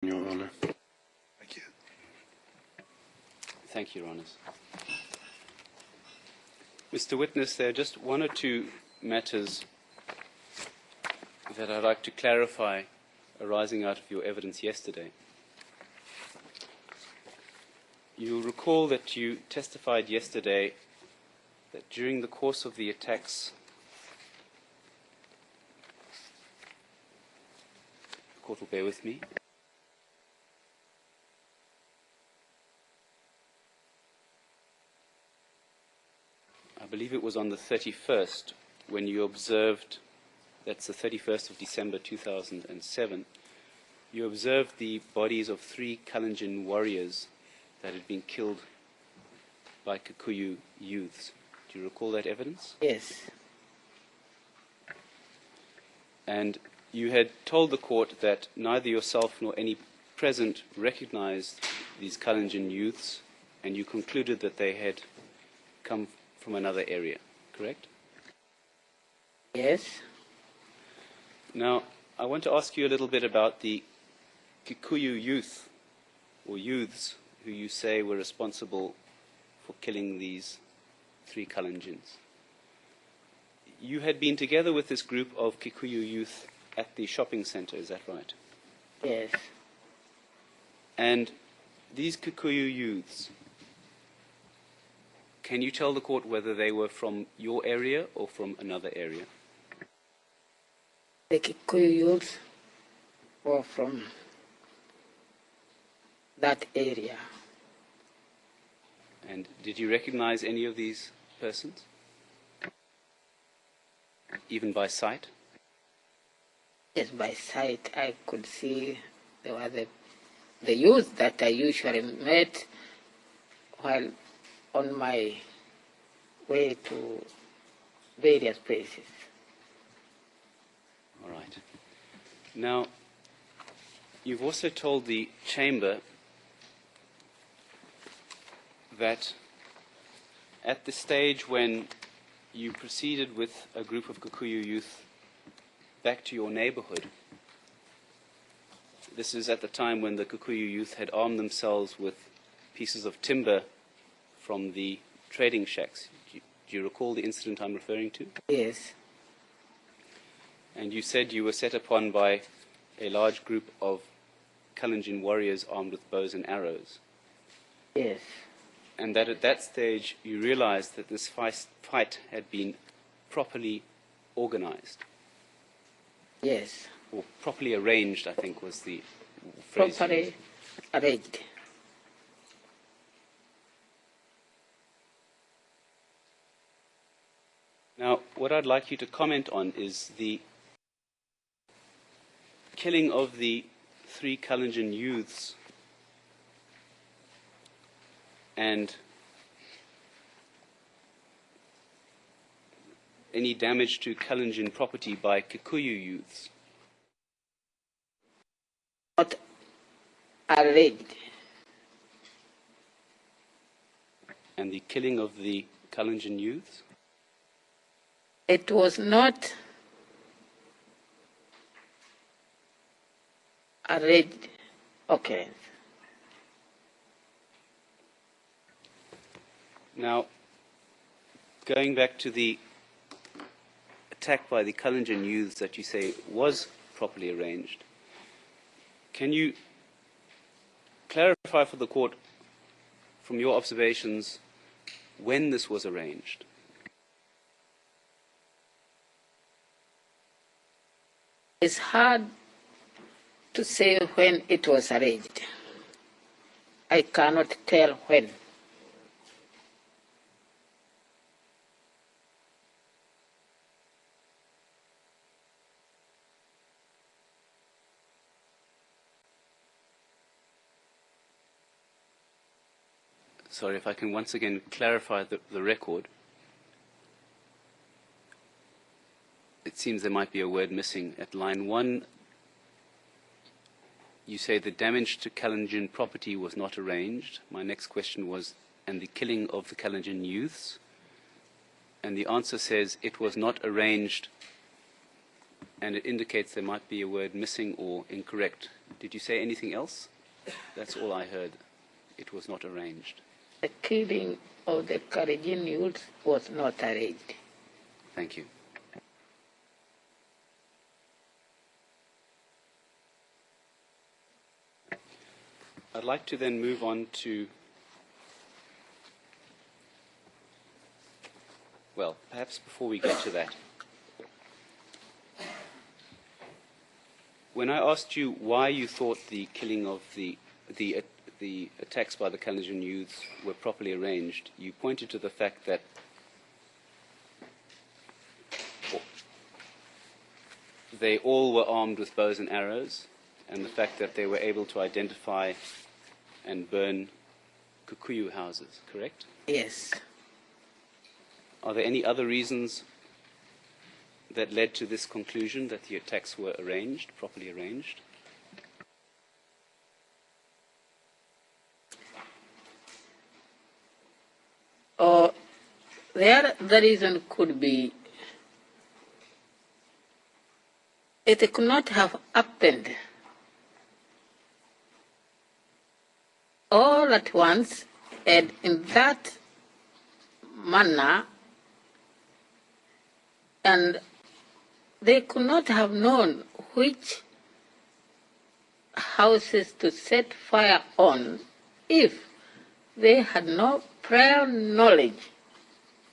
Your Honor. Thank you. Thank you, Your Honours. Mr. Witness, there are just one or two matters that I'd like to clarify arising out of your evidence yesterday. You'll recall that you testified yesterday that during the course of the attacks, the court will bear with me, I believe it was on the 31st when you observed, that's the 31st of December 2007, you observed the bodies of 3 Kalenjin warriors that had been killed by Kikuyu youths. Do you recall that evidence? Yes. And you had told the court that neither yourself nor any present recognized these Kalenjin youths, and you concluded that they had come from another area, correct? Yes. Now, I want to ask you a little bit about the Kikuyu youth, or youths, who you say were responsible for killing these 3 Kalenjins. You had been together with this group of Kikuyu youth at the shopping center, is that right? Yes. And these Kikuyu youths, can you tell the court whether they were from your area or from another area? The Kikuyu youths were from that area. And did you recognize any of these persons? Even by sight? Yes, by sight I could see they were the youth that I usually met while on my way to various places. All right. Now, you've also told the chamber that at the stage when you proceeded with a group of Kikuyu youth back to your neighborhood, this is at the time when the Kikuyu youth had armed themselves with pieces of timber from the trading shacks. Do you recall the incident I'm referring to? Yes. And you said you were set upon by a large group of Kalenjin warriors armed with bows and arrows. Yes. And that at that stage you realized that this fight had been properly organized. Yes. Or properly arranged, I think was the phrase. Properly arranged. Now, what I'd like you to comment on is the killing of the 3 Kalenjin youths and any damage to Kalenjin property by Kikuyu youths. Not arranged. And the killing of the Kalenjin youths? It was not arranged occurrence. Now, going back to the attack by the Kalenjin youths that you say was properly arranged, can you clarify for the court, from your observations, when this was arranged? It's hard to say when it was arranged. I cannot tell when. Sorry, if I can once again clarify the record. It seems there might be a word missing. At line 1, you say the damage to Kalenjin property was not arranged. My next question was, and the killing of the Kalenjin youths? And the answer says it was not arranged and it indicates there might be a word missing or incorrect. Did you say anything else? That's all I heard. It was not arranged. The killing of the Kalenjin youth was not arranged. Thank you. I'd like to then move on to, well, perhaps before we get to that, when I asked you why you thought the killing of the attacks by the Kalenjin youths were properly arranged, you pointed to the fact that they all were armed with bows and arrows, and the fact that they were able to identify and burn Kikuyu houses, correct? Yes. Are there any other reasons that led to this conclusion that the attacks were arranged, properly arranged? The reason could be it could not have happened all at once and in that manner, and they could not have known which houses to set fire on if they had no prior knowledge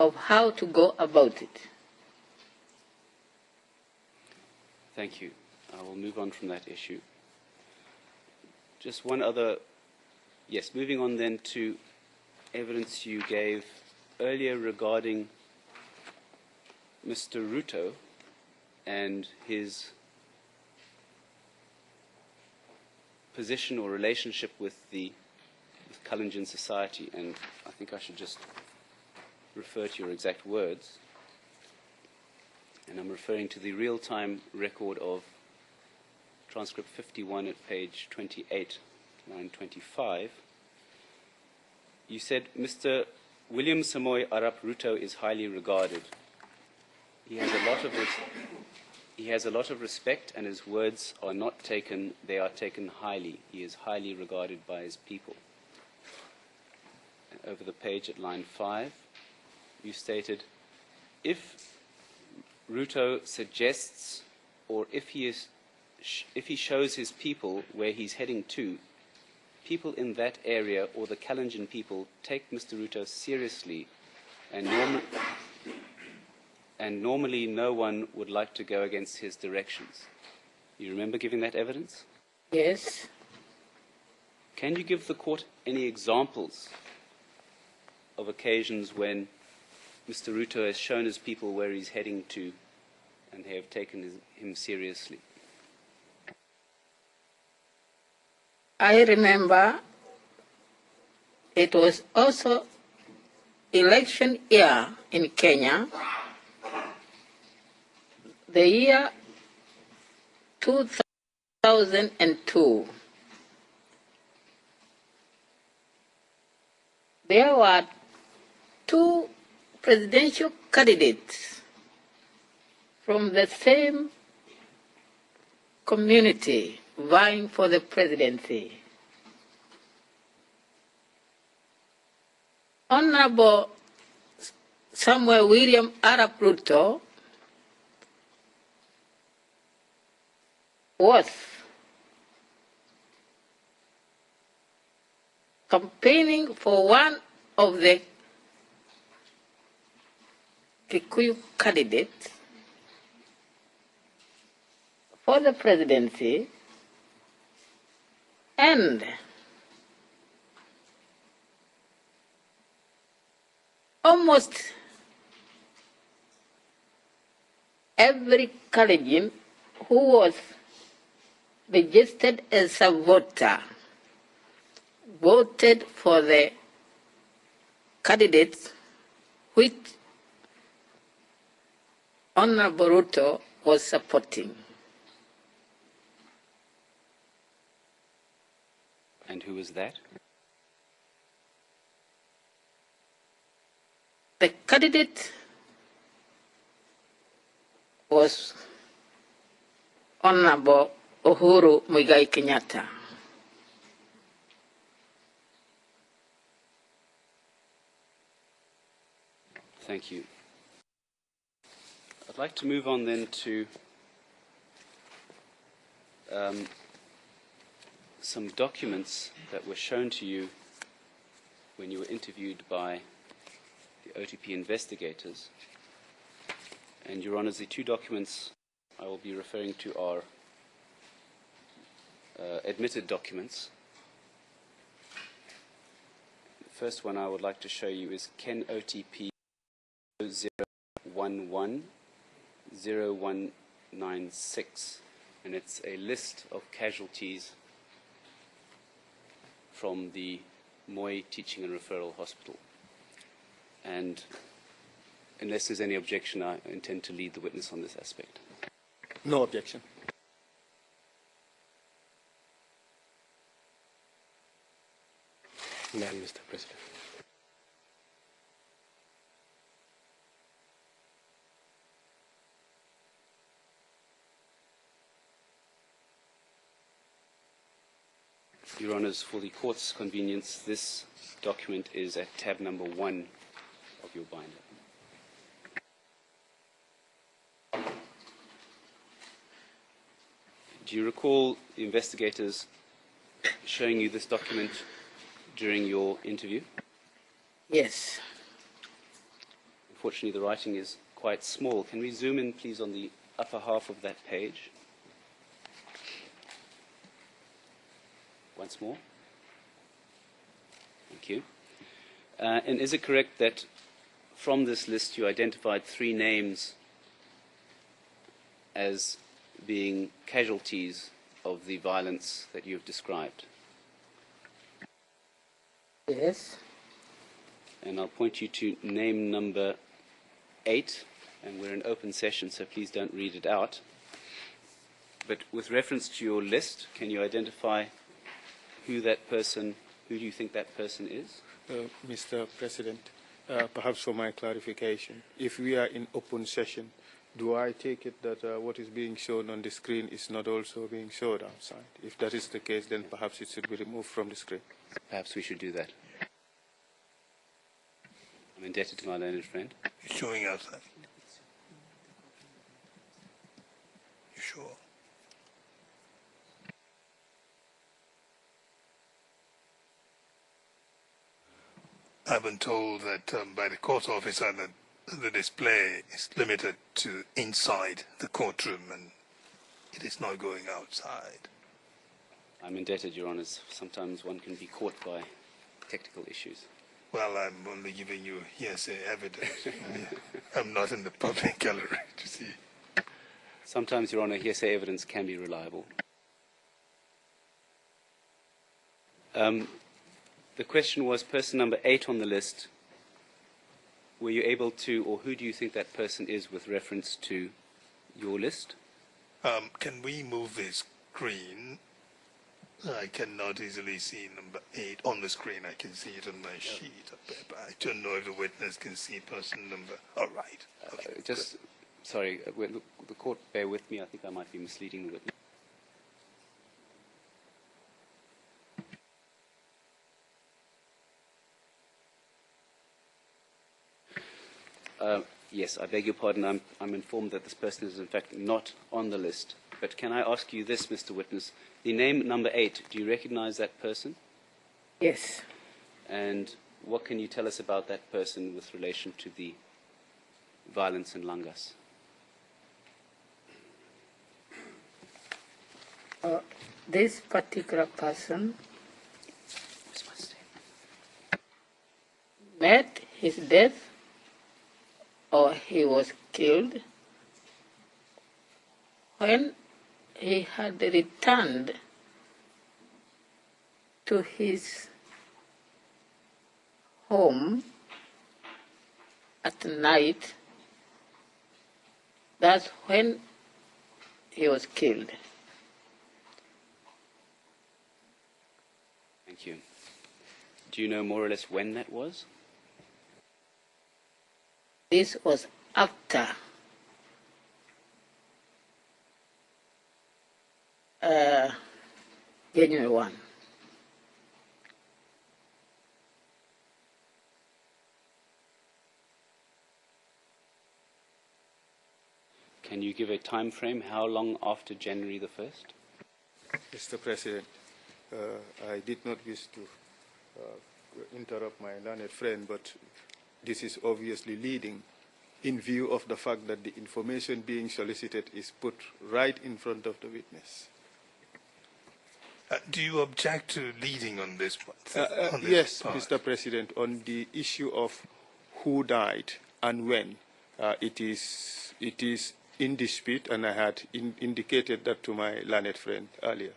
of how to go about it. Thank you. I will move on from that issue. Just one other, yes, moving on then to evidence you gave earlier regarding Mr. Ruto and his position or relationship with Kalenjin society, and I think I should just refer to your exact words. And I'm referring to the real-time record of transcript 51 at page 28, line 25. You said, Mr. William Samoei Arap Ruto is highly regarded. He has a lot of respect, and his words are not taken, they are taken highly. He is highly regarded by his people. And over the page at line 5, you stated, if Ruto suggests, or if he shows his people where he's heading to, people in that area or the Kalenjin people take Mr. Ruto seriously, and normally no one would like to go against his directions. You remember giving that evidence? Yes. Can you give the court any examples of occasions when Mr. Ruto has shown his people where he's heading to and they have taken him seriously? I remember it was also election year in Kenya, the year 2002. There were two presidential candidates from the same community vying for the presidency. Honorable Samuel William Arap Ruto was campaigning for one of the Kikuyu candidates for the presidency, and almost every Kalenjin who was registered as a voter voted for the candidates which Honorable Ruto was supporting. And who was that? The candidate was Honorable Uhuru Muigai Kenyatta. Thank you. I'd like to move on then to some documents that were shown to you when you were interviewed by the OTP investigators. And, Your Honours, the two documents I will be referring to are admitted documents. The first one I would like to show you is KenOTP 0110196, and it's a list of casualties from the Moi Teaching and Referral Hospital. And unless there's any objection, I intend to lead the witness on this aspect. No objection. None, Mr. President. Your Honours, for the Court's convenience, this document is at tab number 1 of your binder. Do you recall the investigators showing you this document during your interview? Yes. Unfortunately, the writing is quite small. Can we zoom in, please, on the upper half of that page? Once more. Thank you. And is it correct that from this list you identified 3 names as being casualties of the violence that you've described? Yes. And I'll point you to name number 8, and we're in open session, so please don't read it out. But with reference to your list, can you identify who do you think that person is? Mr. President, perhaps for my clarification, if we are in open session, do I take it that what is being shown on the screen is not also being shown outside? If that is the case, then perhaps it should be removed from the screen. Perhaps we should do that. I'm indebted to my learned friend. You're showing outside. You sure? I've been told that by the court officer that the display is limited to inside the courtroom and it is not going outside. I'm indebted, Your Honours. Sometimes one can be caught by technical issues. Well, I'm only giving you hearsay evidence. I'm not in the public gallery to see. Sometimes, Your Honour, hearsay evidence can be reliable. The question was person number 8 on the list. Were you able to, or who do you think that person is with reference to your list? Can we move the screen? I cannot easily see number 8 on the screen. I can see it on my sheet up there, but I don't know if the witness can see person number. All right. Okay, Sorry, the court, bear with me. I think I might be misleading the witness. Yes, I beg your pardon. I'm informed that this person is in fact not on the list. But can I ask you this, Mr. Witness? The name number 8, do you recognize that person? Yes. And what can you tell us about that person with relation to the violence in Langas? This particular person met his death, or he was killed, when he had returned to his home at night. That's when he was killed. Thank you. Do you know more or less when that was? This was after January 1. Can you give a time frame? How long after January the 1st? Mr. President, I did not wish to interrupt my learned friend, but this is obviously leading in view of the fact that the information being solicited is put right in front of the witness. Do you object to leading on this part? Yes, Mr. President, on the issue of who died and when, it is in dispute, and I had indicated that to my learned friend earlier.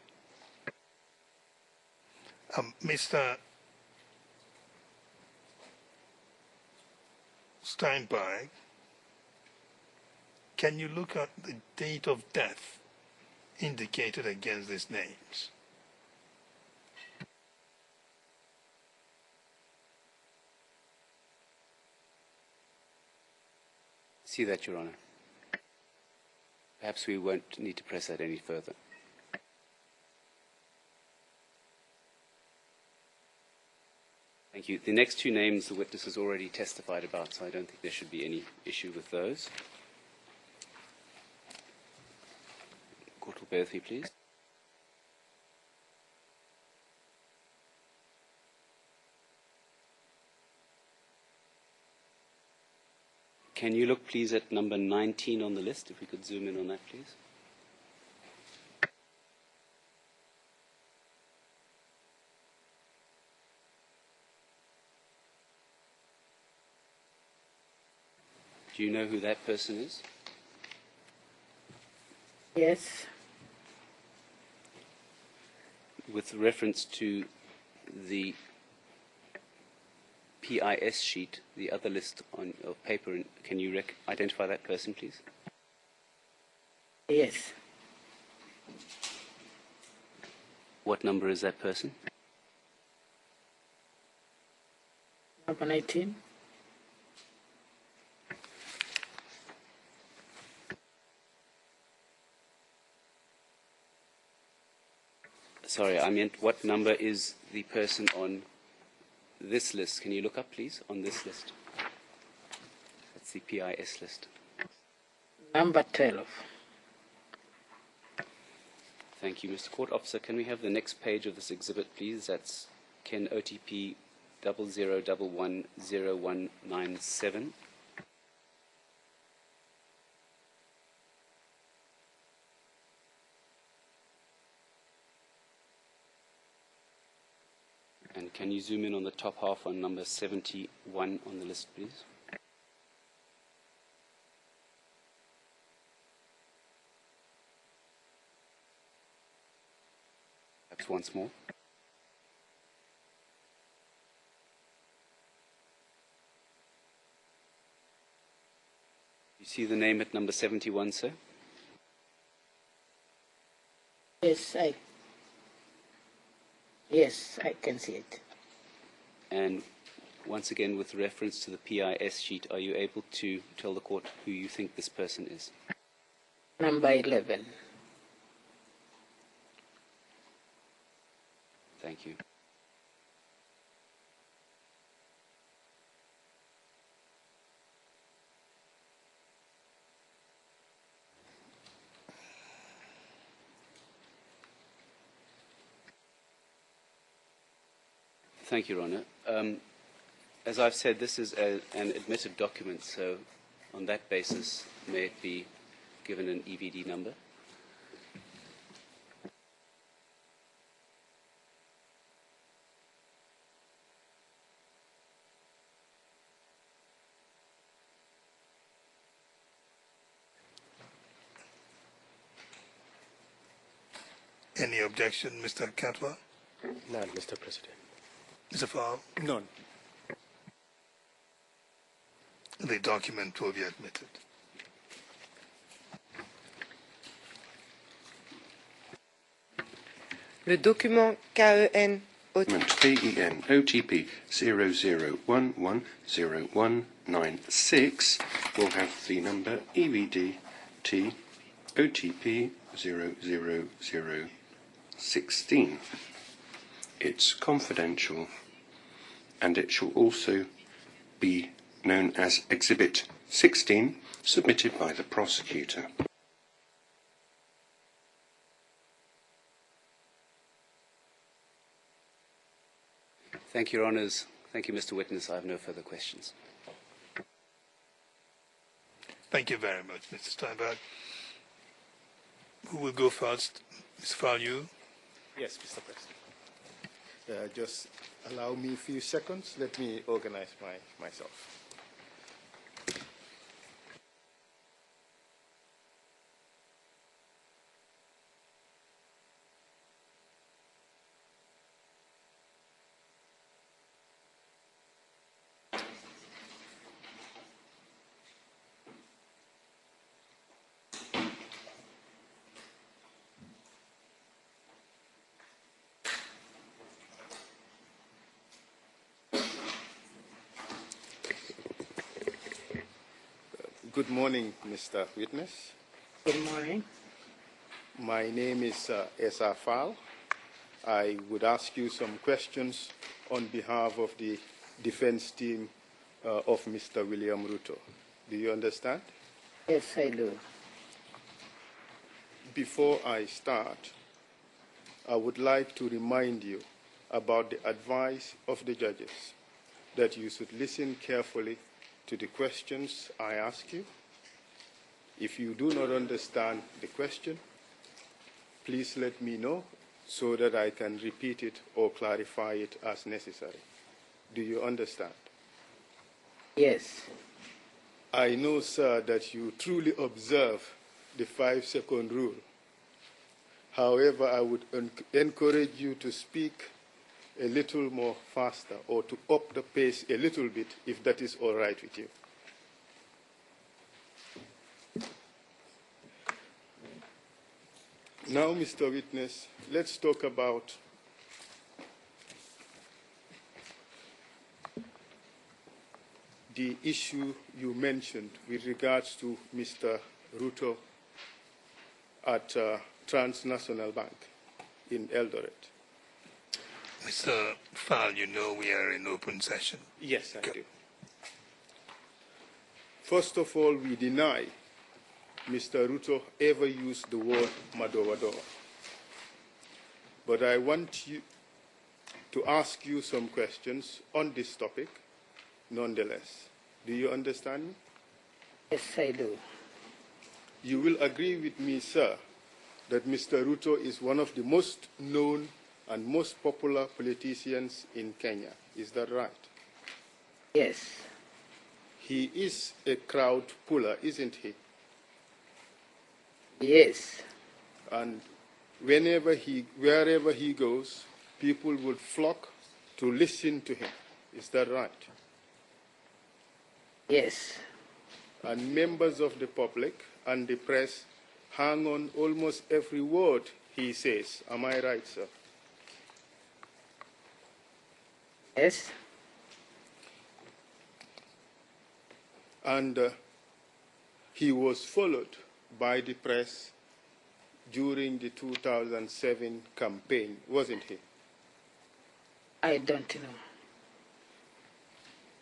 Mr. Steinberg, can you look at the date of death indicated against these names? See that, Your Honor. Perhaps we won't need to press that any further. Thank you. The next two names the witness has already testified about, so I don't think there should be any issue with those. Court will bear with me, please. Can you look, please, at number 19 on the list, if we could zoom in on that, please? Do you know who that person is? Yes. With reference to the PIS sheet, the other list on your paper, can you identify that person, please? Yes. What number is that person? Number 19. Sorry, I meant what number is the person on this list? Can you look up, please, on this list? That's the PIS list. Number 12. Thank you, Mr. Court Officer. Can we have the next page of this exhibit, please? That's Ken OTP 00110197. And can you zoom in on the top half on number 71 on the list, please? Perhaps once more. You see the name at number 71, sir? Yes, I can see it. And once again, with reference to the PIS sheet, are you able to tell the court who you think this person is? Number 11. Thank you. Thank you, Your Honor. As I've said, this is an admitted document, so on that basis, may it be given an EVD number? Any objection, Mr. Katwa? None, Mr. President. Mr. Farr? None. The document will be admitted. Le document KEN KEN OTP 00110196 will have the number EVD T OTP 0000 16. It's confidential, and it shall also be known as Exhibit 16, submitted by the prosecutor. Thank you, Your Honours. Thank you, Mr. Witness. I have no further questions. Thank you very much, Mr. Steinberg. Who will go first? Mr. Fall, you? Yes, Mr. President. Just allow me a few seconds. Let me organize myself. Good morning, Mr. Witness. Good morning. My name is Esa Fal. I would ask you some questions on behalf of the defense team of Mr. William Ruto. Do you understand? Yes, I do. Before I start, I would like to remind you about the advice of the judges, that you should listen carefully to the questions I ask you. If you do not understand the question, please let me know so that I can repeat it or clarify it as necessary. Do you understand? Yes. I know, sir, that you truly observe the 5-second rule. However, I would encourage you to speak a little more faster or to up the pace a little bit, if that is all right with you. Now, Mr. Witness, let's talk about the issue you mentioned with regards to Mr. Ruto at Transnational Bank in Eldoret. Mr. Fall, you know we are in open session. Yes, I do. First of all, we deny Mr. Ruto ever used the word Madowadowa. But I want you to ask you some questions on this topic, nonetheless. Do you understand me? Yes, I do. You will agree with me, sir, that Mr. Ruto is one of the most known and most popular politicians in Kenya. Is that right? Yes. He is a crowd puller, isn't he? Yes. And wherever he goes, people would flock to listen to him. Is that right? Yes. And members of the public and the press hang on almost every word he says. Am I right, sir? Yes. And he was followed by the press during the 2007 campaign, wasn't he? I don't know.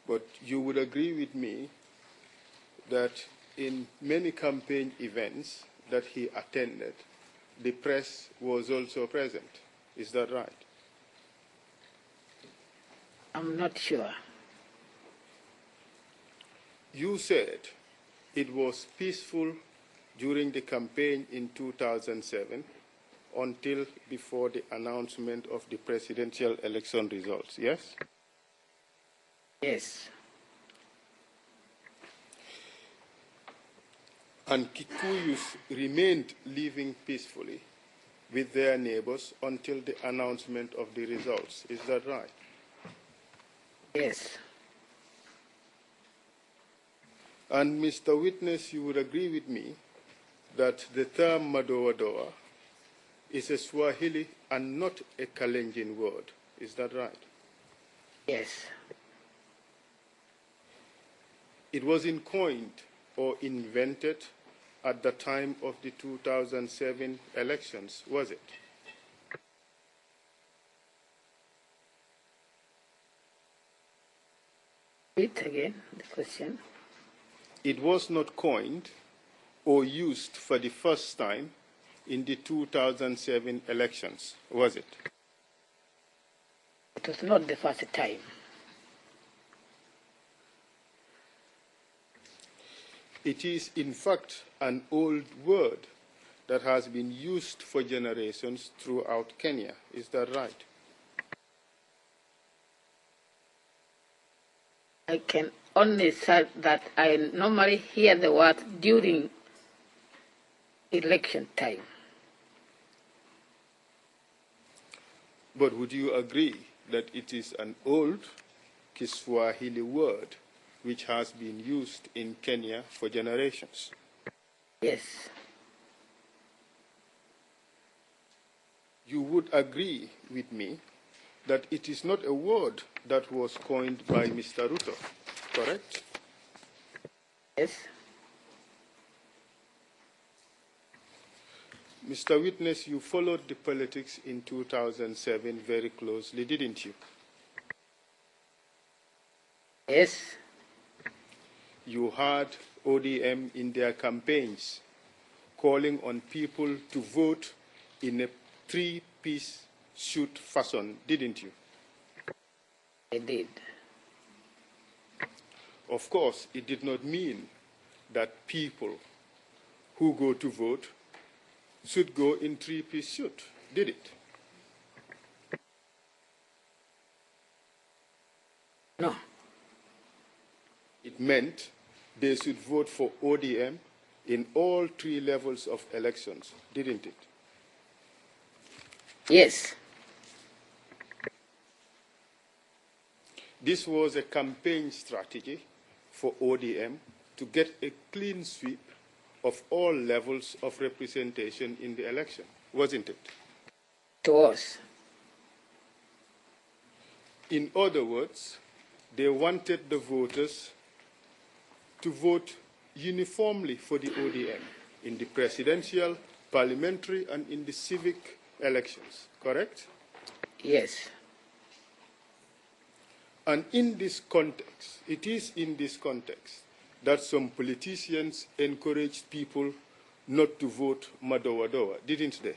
But you would agree with me that in many campaign events that he attended, the press was also present. Is that right? I'm not sure. You said it was peaceful during the campaign in 2007 until before the announcement of the presidential election results, yes? Yes. And Kikuyus remained living peacefully with their neighbors until the announcement of the results. Is that right? Yes. And Mr. Witness, you would agree with me that the term Madowadowa is a Swahili and not a Kalenjin word. Is that right? Yes. It wasn't coined or invented at the time of the 2007 elections, was it? Repeat again the question. It was not coined or used for the first time in the 2007 elections, was it? It was not the first time. It is, in fact, an old word that has been used for generations throughout Kenya. Is that right? I can only say that I normally hear the word during election time. But would you agree that it is an old Kiswahili word which has been used in Kenya for generations? Yes. You would agree with me that it is not a word that was coined by Mr. Ruto, correct? Yes. Mr. Witness, you followed the politics in 2007 very closely, didn't you? Yes. You heard ODM in their campaigns calling on people to vote in a three-piece suit fashion, didn't you? I did. Of course, it did not mean that people who go to vote should go in three-piece suit, did it? No. It meant they should vote for ODM in all three levels of elections, didn't it? Yes. This was a campaign strategy for ODM to get a clean sweep of all levels of representation in the election, wasn't it? It was. In other words, they wanted the voters to vote uniformly for the ODM in the presidential, parliamentary, and in the civic elections, correct? Yes. And in this context, it is in this context that some politicians encouraged people not to vote Madowadowa, didn't they?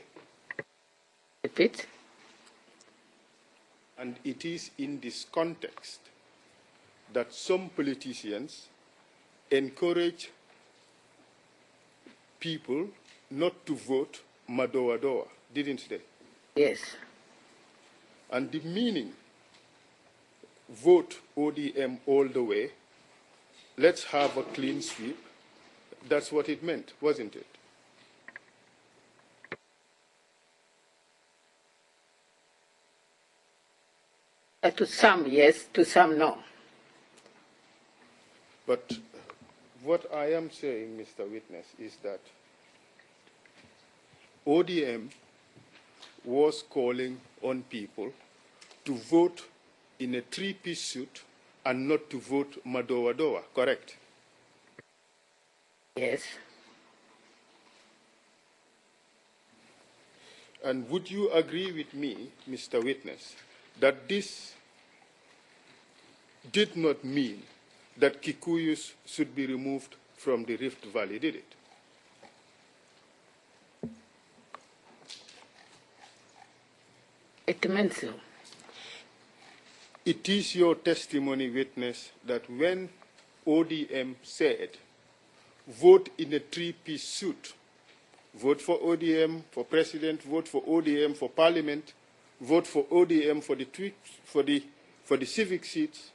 Repeat. And it is in this context that some politicians encourage people not to vote Madowadowa, didn't they? Yes. And the meaning, vote ODM all the way, let's have a clean sweep, that's what it meant, wasn't it? To some, yes. To some, no. But what I am saying, Mr. Witness, is that ODM was calling on people to vote in a three-piece suit and not to vote Madowadowa, correct? Yes. And would you agree with me, Mr. Witness, that this did not mean that Kikuyus should be removed from the Rift Valley, did it? It meant so. It is your testimony, witness, that when ODM said, vote in a three-piece suit, vote for ODM for president, vote for ODM for parliament, vote for ODM for the civic seats,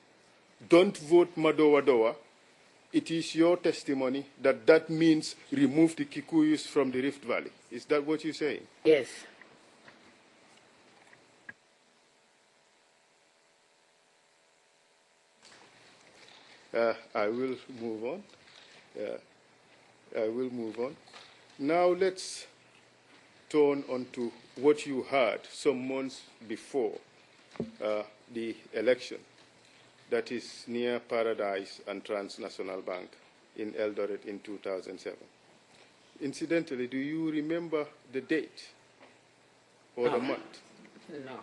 don't vote Madowadowa, it is your testimony that that means remove the Kikuyus from the Rift Valley. Is that what you're saying? Yes. I will move on. I will move on. Now let's turn on to what you heard some months before the election, that is near Paradise and Transnational Bank in Eldoret in 2007. Incidentally, do you remember the date or the month? No.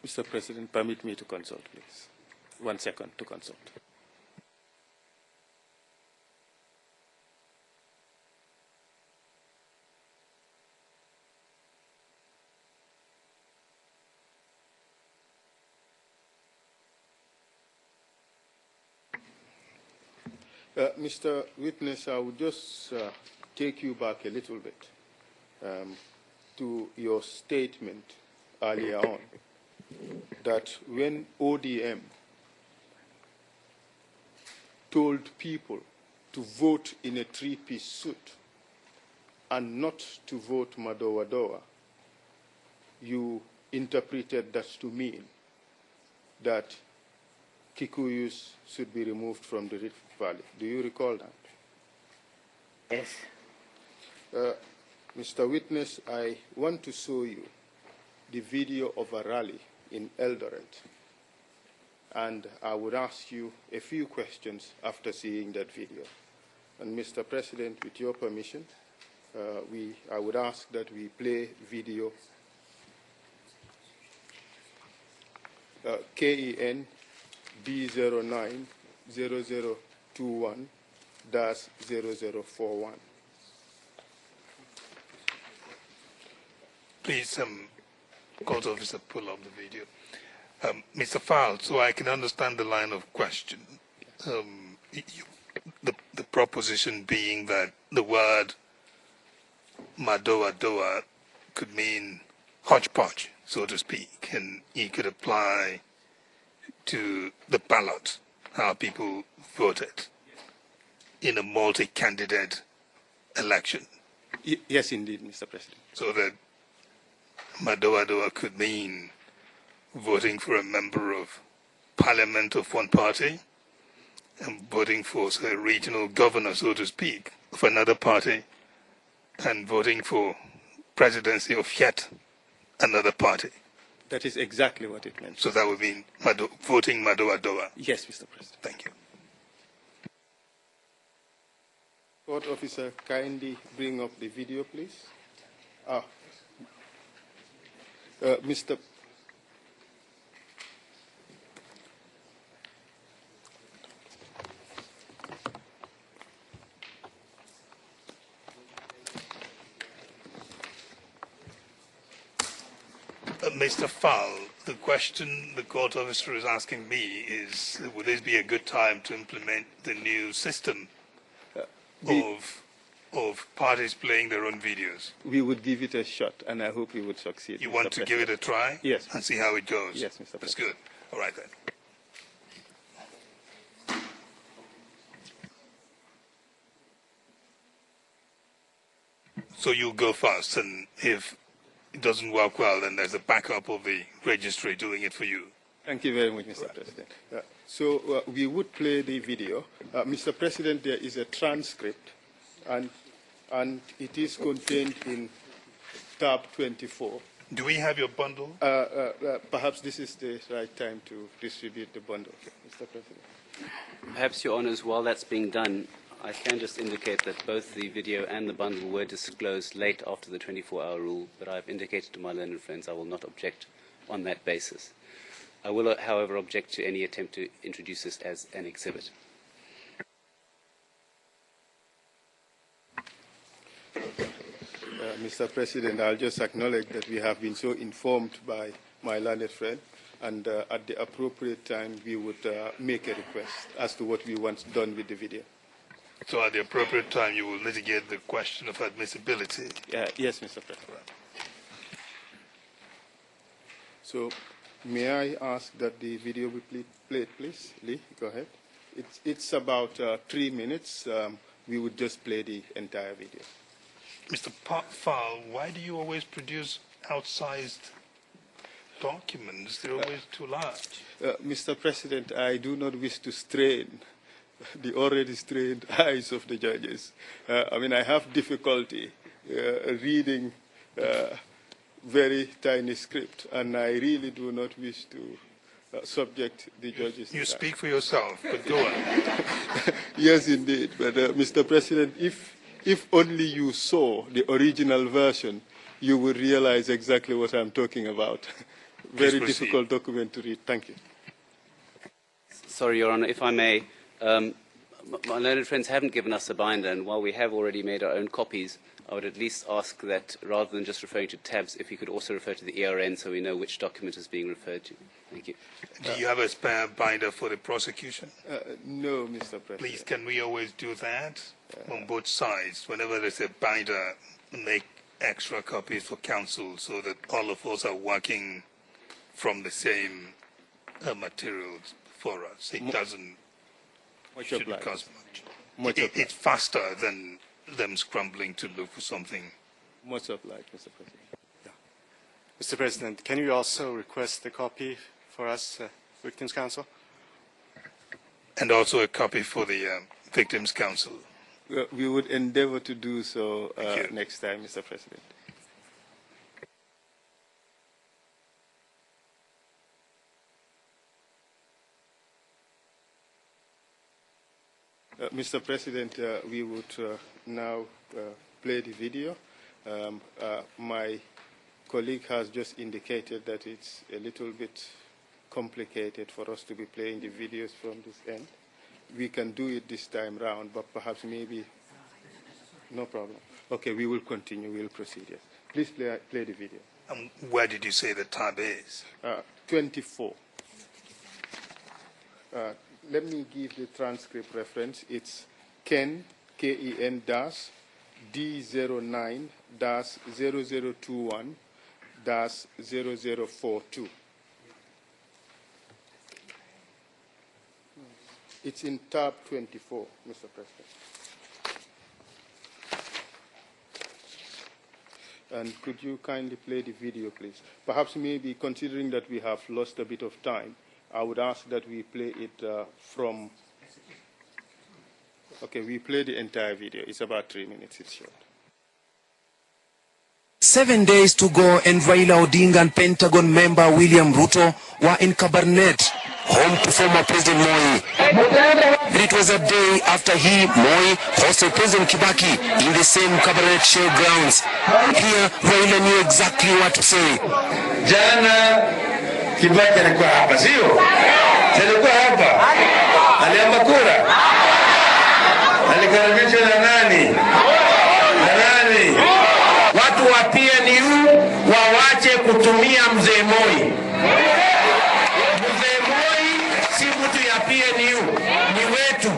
Mr. President, permit me to consult, please. 1 second to consult. Mr. Witness, I would just take you back a little bit to your statement earlier on that when ODM told people to vote in a three-piece suit and not to vote Madowa-Dowa, you interpreted that to mean that Kikuyus should be removed from the Rift Valley. Do you recall that? Yes. Mr. Witness, I want to show you the video of a rally in Eldoret, and I would ask you a few questions after seeing that video. And Mr. President, with your permission, I would ask that we play video KEN B090021-0041. Please, court officer, pull up the video. Mr. Fowle, so I can understand the line of question. The proposition being that the word Madowa-Dowa could mean hodgepodge, so to speak, and it could apply to the ballot, how people voted in a multi-candidate election. Yes, indeed, Mr. President. So that Madowa-Dowa could mean voting for a member of parliament of one party and voting for, say, a regional governor, so to speak, of another party, and voting for presidency of yet another party. That is exactly what it meant. So that would mean voting Madowa-Dowa. Yes, Mr. President. Thank you. Court officer, kindly bring up the video, please. Mr. Mr. Fowle, the question the court officer is asking me is, would this be a good time to implement the new system of parties playing their own videos? We would give it a shot, and I hope we would succeed. You Mr. want to give it a try? Yes. And see how it goes? Yes, Mr. That's President. good. All right, then. So you'll go first, and if it doesn't work well, then there's a backup of the registry doing it for you. Thank you very much, Mr. President. So we would play the video. Mr. President, there is a transcript, and it is contained in tab 24. Do we have your bundle? Perhaps this is the right time to distribute the bundle, Mr. President. Perhaps, Your Honours, while that's being done, I can just indicate that both the video and the bundle were disclosed late after the 24-hour rule, but I've indicated to my learned friends I will not object on that basis. I will, however, object to any attempt to introduce this as an exhibit. Mr. President, I'll just acknowledge that we have been so informed by my learned friend, and at the appropriate time we would make a request as to what we want done with the video. So at the appropriate time, you will litigate the question of admissibility. Yes, Mr. President. So may I ask that the video be played, please? Lee, go ahead. It's about 3 minutes. We would just play the entire video. Mr. Fowle, why do you always produce outsized documents? They're always too large. Mr. President, I do not wish to strain the already strained eyes of the judges. I mean, I have difficulty reading very tiny script, and I really do not wish to subject the judges. You speak for yourself, but go on. Yes, indeed. But Mr. President, if only you saw the original version, you would realize exactly what I'm talking about. very difficult document to read. Thank you. Sorry, Your Honor, if I may, my learned friends haven't given us a binder, and while we have already made our own copies, I would at least ask that rather than just referring to tabs, if you could also refer to the ERN so we know which document is being referred to. Thank you. Do you have a spare binder for the prosecution? No, Mr. President. Please, can we always do that on both sides? Whenever there's a binder, make extra copies for counsel so that all of us are working from the same materials for us. It shouldn't cost much. It's faster than them scrambling to look for something. Much obliged, Mr. President. Yeah. Mr. President, can you also request a copy for us, Victims' Counsel? And also a copy for the Victims' Counsel. We would endeavor to do so next time, Mr. President. Mr. President, we would now play the video. My colleague has just indicated that it's a little bit complicated for us to be playing the videos from this end. We can do it this time round, but perhaps maybe, no problem. Okay, we will continue, we'll proceed, yes. Please play the video. Where did you say the tab is? 24. Let me give the transcript reference. It's Ken, K-E-N dash D09 dash 0021 dash 0042. It's in tab 24, Mr. President. And could you kindly play the video, please? Perhaps maybe considering that we have lost a bit of time, I would ask that we play it from... Okay, we play the entire video. It's about 3 minutes, it's short. 7 days to go, and Raila Odinga and Pentagon member William Ruto were in Cabernet, home to former President Moi. And it was a day after Moi, hosted President Kibaki in the same Cabernet showgrounds. Here, Raila knew exactly what to say. Jana Kibaki alikuwa hapa, sio? Alikuwa hapa. Aliamba kura. Alikaribishwa na nani? Na nani? Watu wa PNU wawache kutumia mzee Moi. Mzee Moi si mtu ya PNU, ni wetu.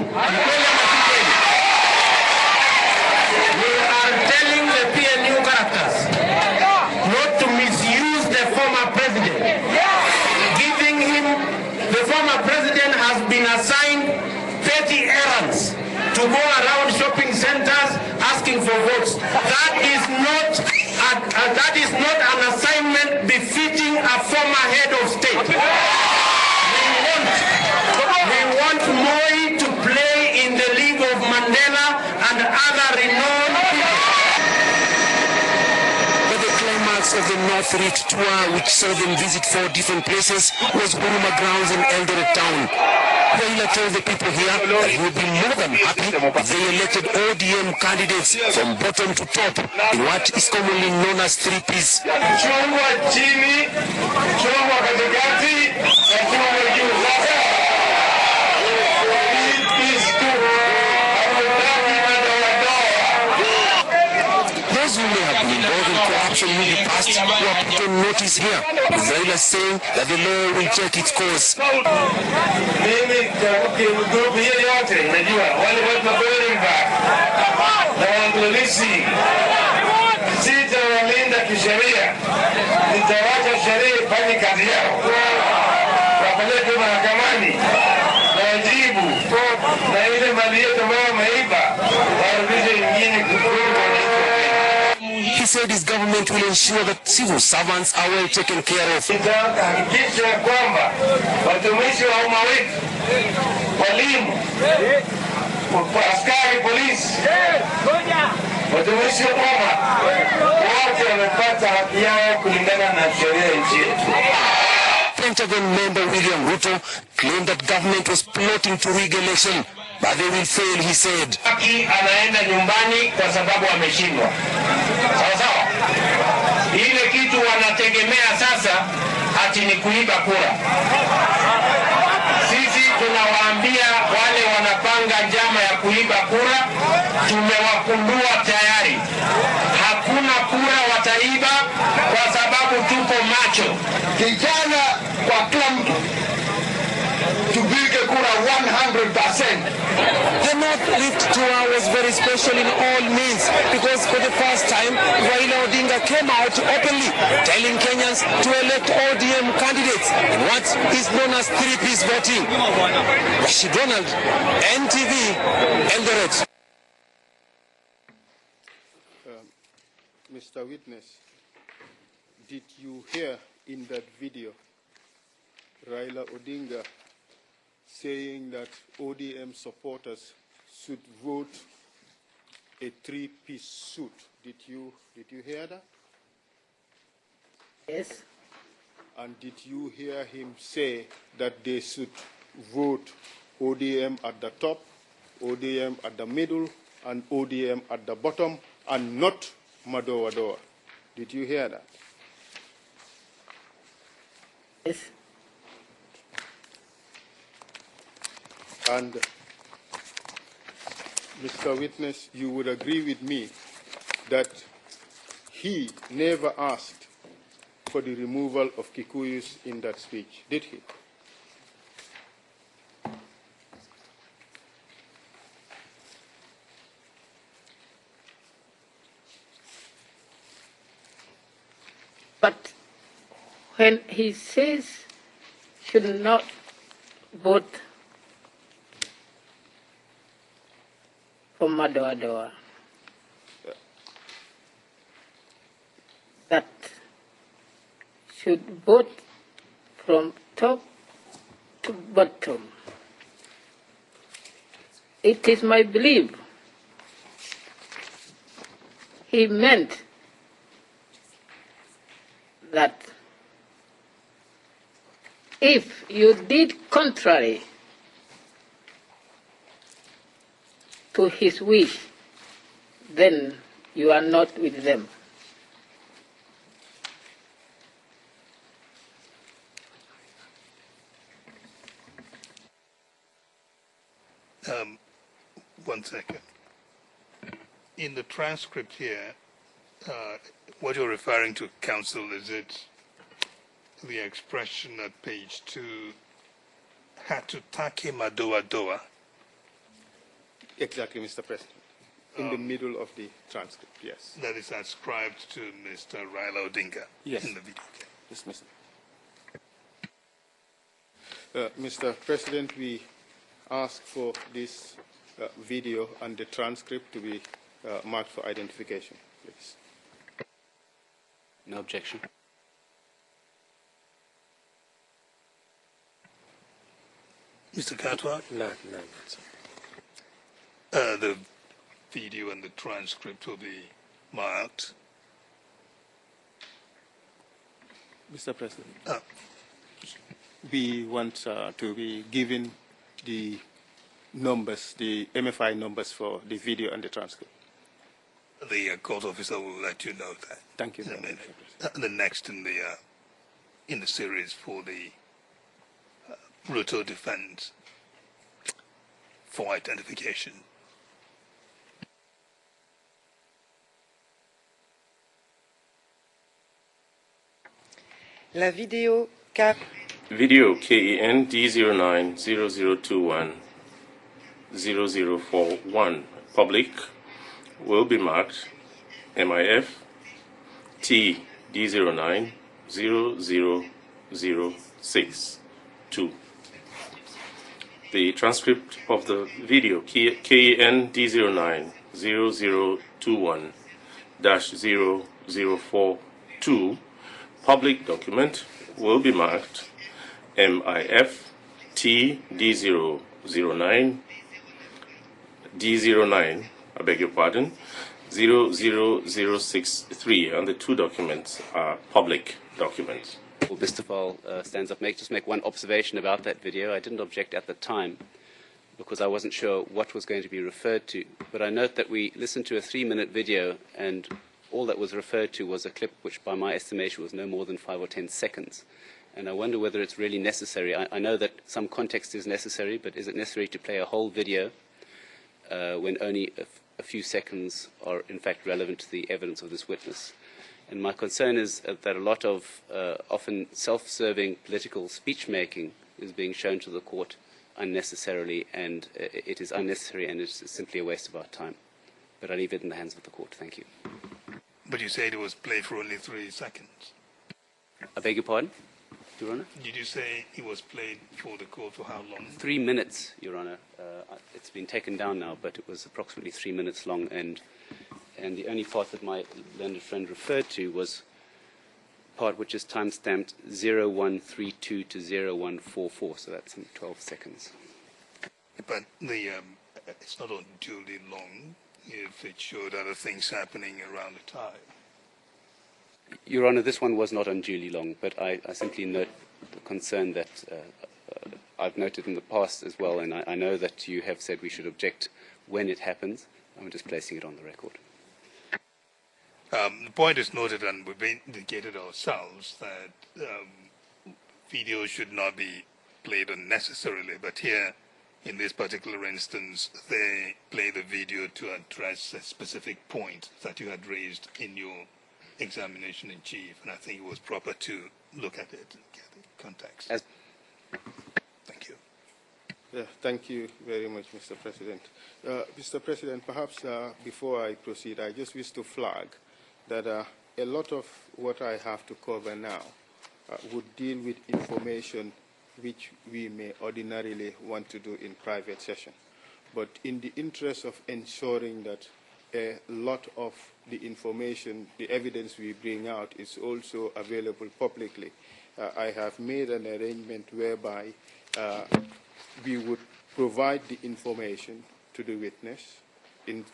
We are telling the PNU characters not to misuse the former president. Giving him, the former president has been assigned 30 errands to go around shopping centers asking for votes. That is not an assignment befitting a former head of state. We want Moi to play in the league of Mandela and other renowned people. But the climax of the North Rift tour, which saw them visit 4 different places, was Huruma Grounds in Eldoret Town. Raila told the people here that he would be more than happy if they elected ODM candidates from bottom to top in what is commonly known as 3Ps. Chungwa chini, chungwa katikati, na chungwa juu. Those who may have been involved in corruption in the past were put on notice here, with Raila saying that the law will check its course. Mimi grupu hiyo yote najua wale watu wa Berimba na polisi sitawalinda kisheria, nitawacha sheria ifanye kazi yao, wapeleke mahakamani na wajibu na ile mali yetu ambayo wameiba warudishe ingine kutoka. He said his government will ensure that civil servants are well taken care of. Hakikisha kwamba watumishi wa umma wetu, walimu, askari polisi, watumishi wa umma wote wamepata haki yao kulingana na sheria ya nchi yetu. Pentagon member William Ruto claimed that government was plotting to rig election, but they will fail, he said. Haki anaenda nyumbani kwa sababu ameshindwa. Sawa sawa. Ile kitu wanategemea sasa ati ni kuiba kura. Sisi tunawaambia wale wanapanga njama ya kuiba kura, tumewakundua tayari. Hakuna kura wataiba kwa sababu tuko macho. Kijana kwa kila mtu tupige kura 100%. The North Rift tour was very special in all means because for the first time, Raila Odinga came out openly telling Kenyans to elect ODM candidates in what is known as three-piece voting. Rashid Ronald, NTV, Eldoret. Mr. Witness, did you hear in that video Raila Odinga saying that ODM supporters should vote a three-piece suit? Did you hear that? Yes. And did you hear him say that they should vote ODM at the top, ODM at the middle, and ODM at the bottom, and not Madoa-Doa? Did you hear that? Yes. And Mr. Witness, you would agree with me that he never asked for the removal of Kikuyus in that speech, did he? But when he says should not vote for Madoa-Doa, that should vote from top to bottom. It is my belief he meant that if you did contrary to his wish, then you are not with them. One second. In the transcript here, what you're referring to, Counsel, is it the expression at page 2, Hatutake Madoa-Doa? Exactly, Mr. President. In the middle of the transcript, yes. That is ascribed to Mr. Raila Odinga Yes. in the video. Yes, Mr. Mr. President, we ask for this video and the transcript to be marked for identification, please. No objection. Mr. Katwa? No. The video and the transcript will be marked. Mr. President, we want to be given the numbers, the MFI numbers for the video and the transcript. The court officer will let you know that. Thank you very much, Mr. President. The next in the series for the Ruto defense for identification. La vidéo Video KEN D09 0021 0041 public will be marked MIF T D09 00062. The transcript of the video KEN D09 0021 0042 public document will be marked MIF T D009 D09, I beg your pardon, 00063, and the two documents are public documents. Well, Mr. Val stands up. Just make one observation about that video. I didn't object at the time because I wasn't sure what was going to be referred to. But I note that we listened to a 3-minute video and all that was referred to was a clip which by my estimation was no more than 5 or 10 seconds. And I wonder whether it's really necessary. I know that some context is necessary, but is it necessary to play a whole video when only a few seconds are in fact relevant to the evidence of this witness? And my concern is that a lot of often self-serving political speech-making is being shown to the court unnecessarily, and it is unnecessary and it's simply a waste of our time. But I leave it in the hands of the court. Thank you. But you said it was played for only 3 seconds. I beg your pardon, Your Honor? Did you say it was played for the court for how long? 3 minutes, Your Honor. It's been taken down now, but it was approximately 3 minutes long, and the only part that my learned friend referred to was part which is time-stamped 0132 to 0144, so that's in 12 seconds. But it's not unduly long if it showed other things happening around the time. Your Honor, this one was not unduly long, but I simply note the concern that I've noted in the past as well, and I know that you have said we should object when it happens. I'm just placing it on the record. The point is noted, and we've indicated ourselves that videos should not be played unnecessarily, but here, in this particular instance, they play the video to address a specific point that you had raised in your examination in chief, and I think it was proper to look at it and get the context. Thank you. Yeah, thank you very much, Mr. President. Mr. President, perhaps before I proceed, I just wish to flag that a lot of what I have to cover now would deal with information which we may ordinarily want to do in private session. But in the interest of ensuring that a lot of the information, the evidence we bring out is also available publicly, I have made an arrangement whereby we would provide the information to the witness,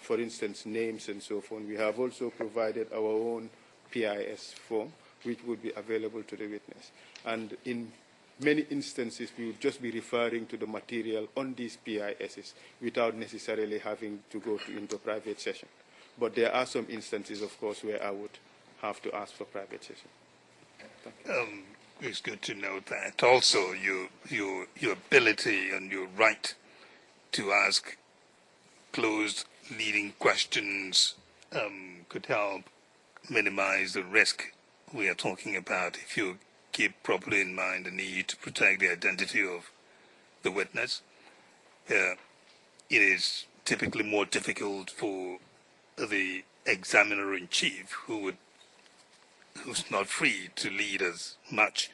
for instance, names and so forth. We have also provided our own PIS form, which would be available to the witness. And in many instances, we would just be referring to the material on these PISs without necessarily having to go into private session. But there are some instances, of course, where I would have to ask for private session. Thank you. It's good to know that. Also, your ability and your right to ask closed leading questions could help minimize the risk we are talking about if you keep properly in mind the need to protect the identity of the witness. It is typically more difficult for the examiner-in-chief who's not free to lead as much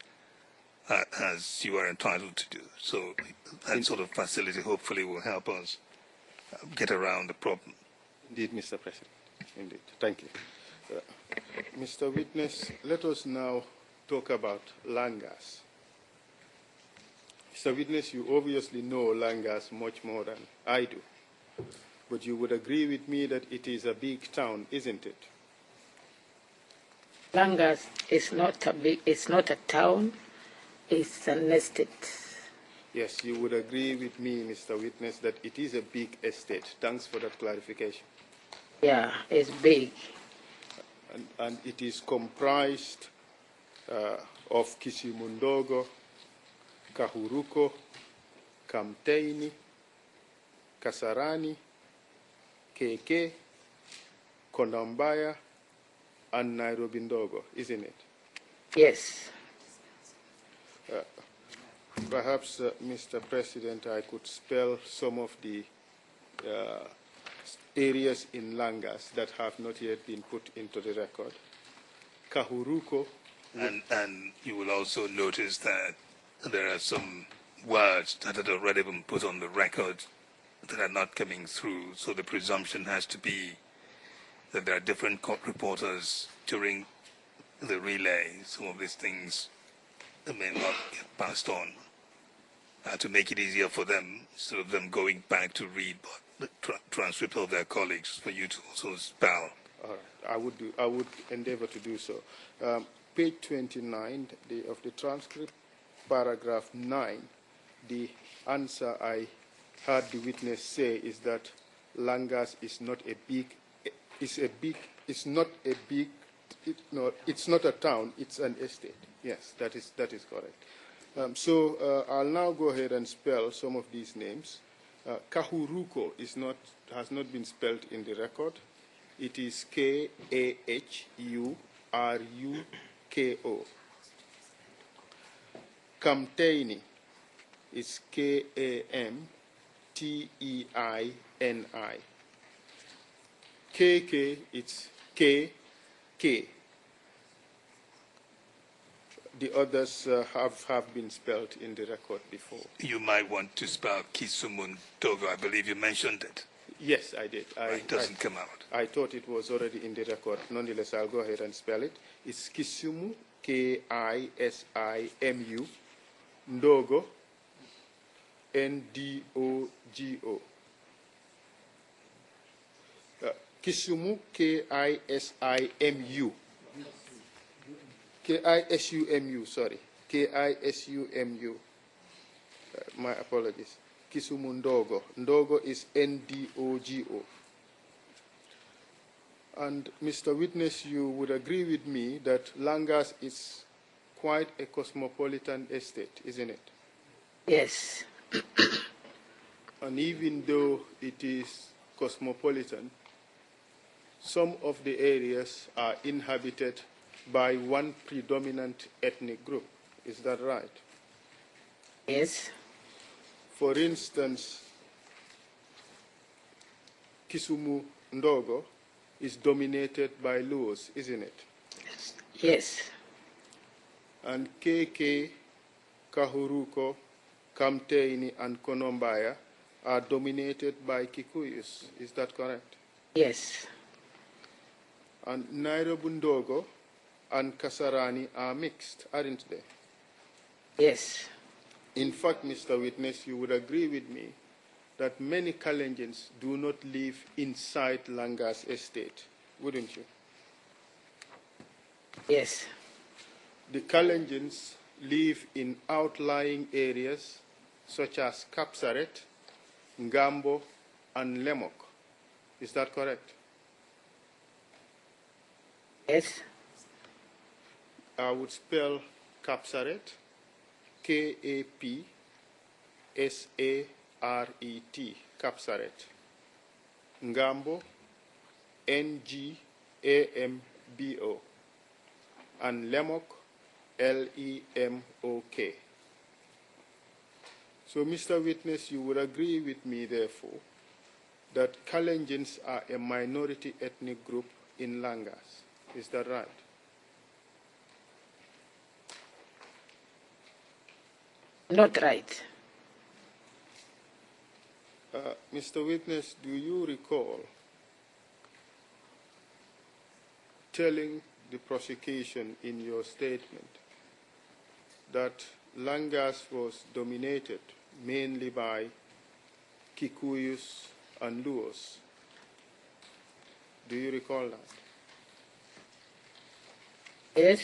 as you are entitled to do. So that sort of facility hopefully will help us get around the problem. Indeed, Mr. President. Indeed. Thank you. Mr. Witness, let us now talk about Langas. Mr. Witness, you obviously know Langas much more than I do. But you would agree with me that it is a big town, isn't it? Langas is not a town, it's an estate. Yes, you would agree with me, Mr. Witness, that it is a big estate. Thanks for that clarification. Yeah, it's big. And it is comprised of Kisimundogo, Kahuruko, Kamteini, Kasarani, Keke, Konambaya, and Nairobi Ndogo, isn't it? Yes. Perhaps, Mr. President, I could spell some of the areas in Langas that have not yet been put into the record. Kahuruko. And you will also notice that there are some words that had already been put on the record that are not coming through. So the presumption has to be that there are different court reporters during the relay. Some of these things may not get passed on. To make it easier for them, instead of them going back to read the transcript of their colleagues, for you to also spell. All right. I would endeavor to do so. Page 29 of the transcript, paragraph 9, the answer I heard the witness say is that Langas is not a big no, it's not a town, it's an estate. Yes, that is correct. So I'll now go ahead and spell some of these names. Kahuruko has not been spelled in the record. It is Kahuruko. Kamteini is Kamteini. KK, it's KK. The others have been spelled in the record before. You might want to spell Kisumu Ndogo. I believe you mentioned it. Yes, I did. It doesn't come out. I thought it was already in the record. Nonetheless, I'll go ahead and spell it. It's Kisumu, Kisimu, Ndogo, Ndogo. Kisumu, Kisimu. Kisumu, sorry. Kisumu. My apologies. Kisumu Ndogo. Ndogo is Ndogo. And Mr. Witness, you would agree with me that Langas is quite a cosmopolitan estate, isn't it? Yes. And even though it is cosmopolitan, some of the areas are inhabited by one predominant ethnic group. Is that right? Yes. For instance, Kisumu Ndogo is dominated by Luos, isn't it? Yes. And KK, Kahuruko, Kamteini, and Konombaya are dominated by Kikuyus. Is that correct? Yes. And Nairobi Ndogo and Kasarani are mixed, aren't they? Yes. In fact, Mr. Witness, you would agree with me that many Kalenjins do not live inside Langas estate, wouldn't you? Yes. The Kalenjins live in outlying areas such as Kapsaret, Ngambo, and Lemok. Is that correct? Yes. I would spell Kapsaret, Kapsaret, Kapsaret. Ngambo, Ngambo. And Lemok, Lemok. So, Mr. Witness, you would agree with me, therefore, that Kalenjins are a minority ethnic group in Langas. Is that right? Not right. Mr. Witness, do you recall telling the prosecution in your statement that Langas was dominated mainly by Kikuyus and Luos? Do you recall that? Yes.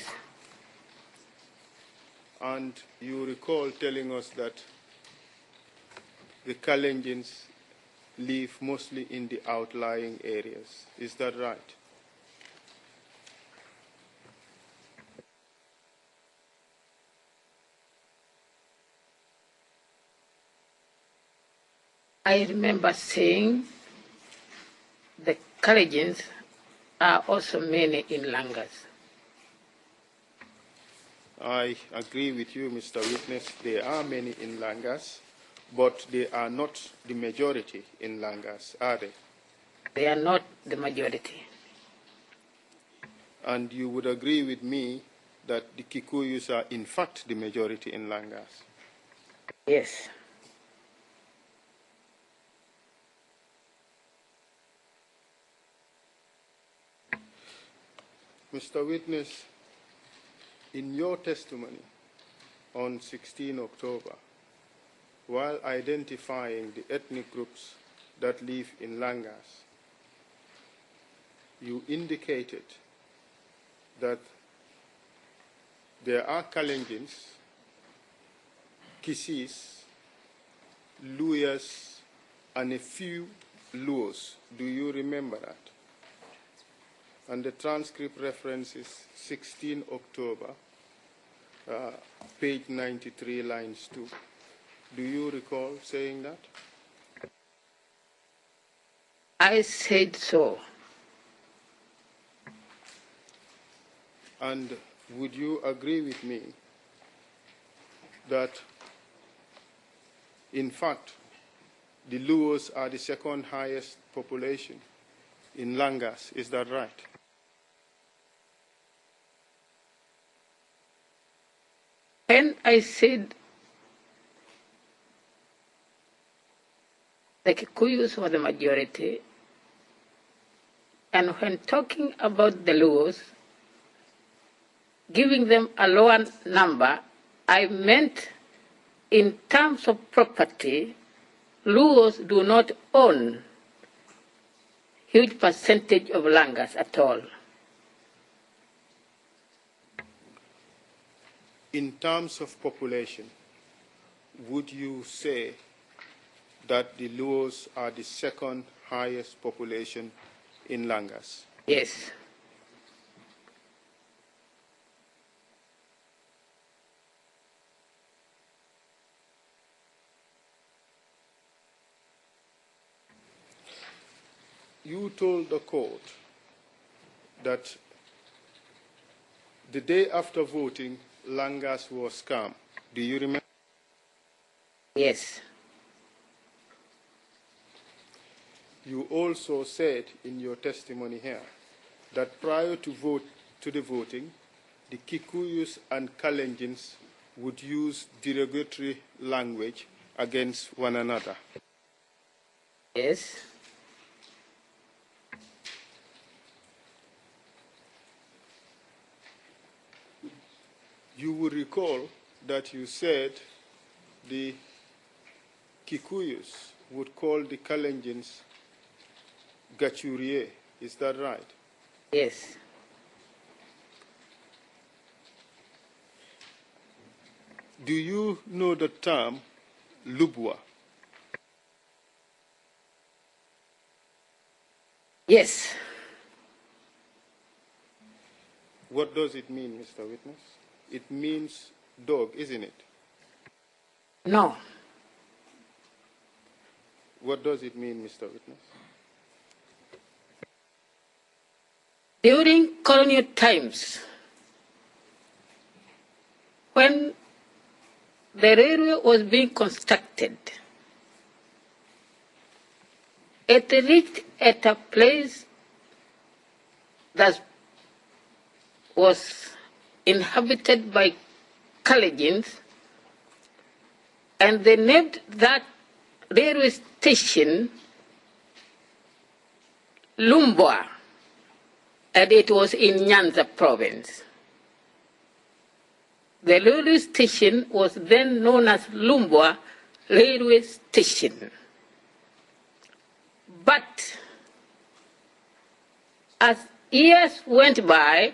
And you recall telling us that the Kalenjins live mostly in the outlying areas. Is that right? I remember saying the Kalenjins are also many in Langas. I agree with you, Mr. Witness. There are many in Langas, but they are not the majority in Langas, are they? They are not the majority. And you would agree with me that the Kikuyus are in fact the majority in Langas? Yes. Mr. Witness, in your testimony on 16 October, while identifying the ethnic groups that live in Langas, you indicated that there are Kalenjins, Kisis, Luyas, and a few Luos. Do you remember that? and the transcript reference is 16 October, page 93, lines 2. Do you recall saying that? I said so. And would you agree with me that, in fact, the Luos are the second highest population in Langas? Is that right? When I said the Kikuyus were the majority, and when talking about the Luos, giving them a lower number, I meant in terms of property, Luos do not own huge percentage of Langas at all. In terms of population, would you say that the Luos are the second highest population in Langas? Yes. You told the court that the day after voting, Langas was calm. Do you remember? Yes. You also said in your testimony here that prior to the voting, the Kikuyus and Kalenjins would use derogatory language against one another. Yes. You will recall that you said the Kikuyus would call the Kalenjins Gachurie. Is that right? Yes. Do you know the term Lubwa? Yes. What does it mean, Mr. Witness? It means dog, isn't it? No. What does it mean, Mr. Witness? During colonial times, when the railway was being constructed, it reached at a place that was inhabited by Kalenjins, and they named that railway station Lumbwa, and it was in Nyanza province. The railway station was then known as Lumbwa Railway Station. But as years went by,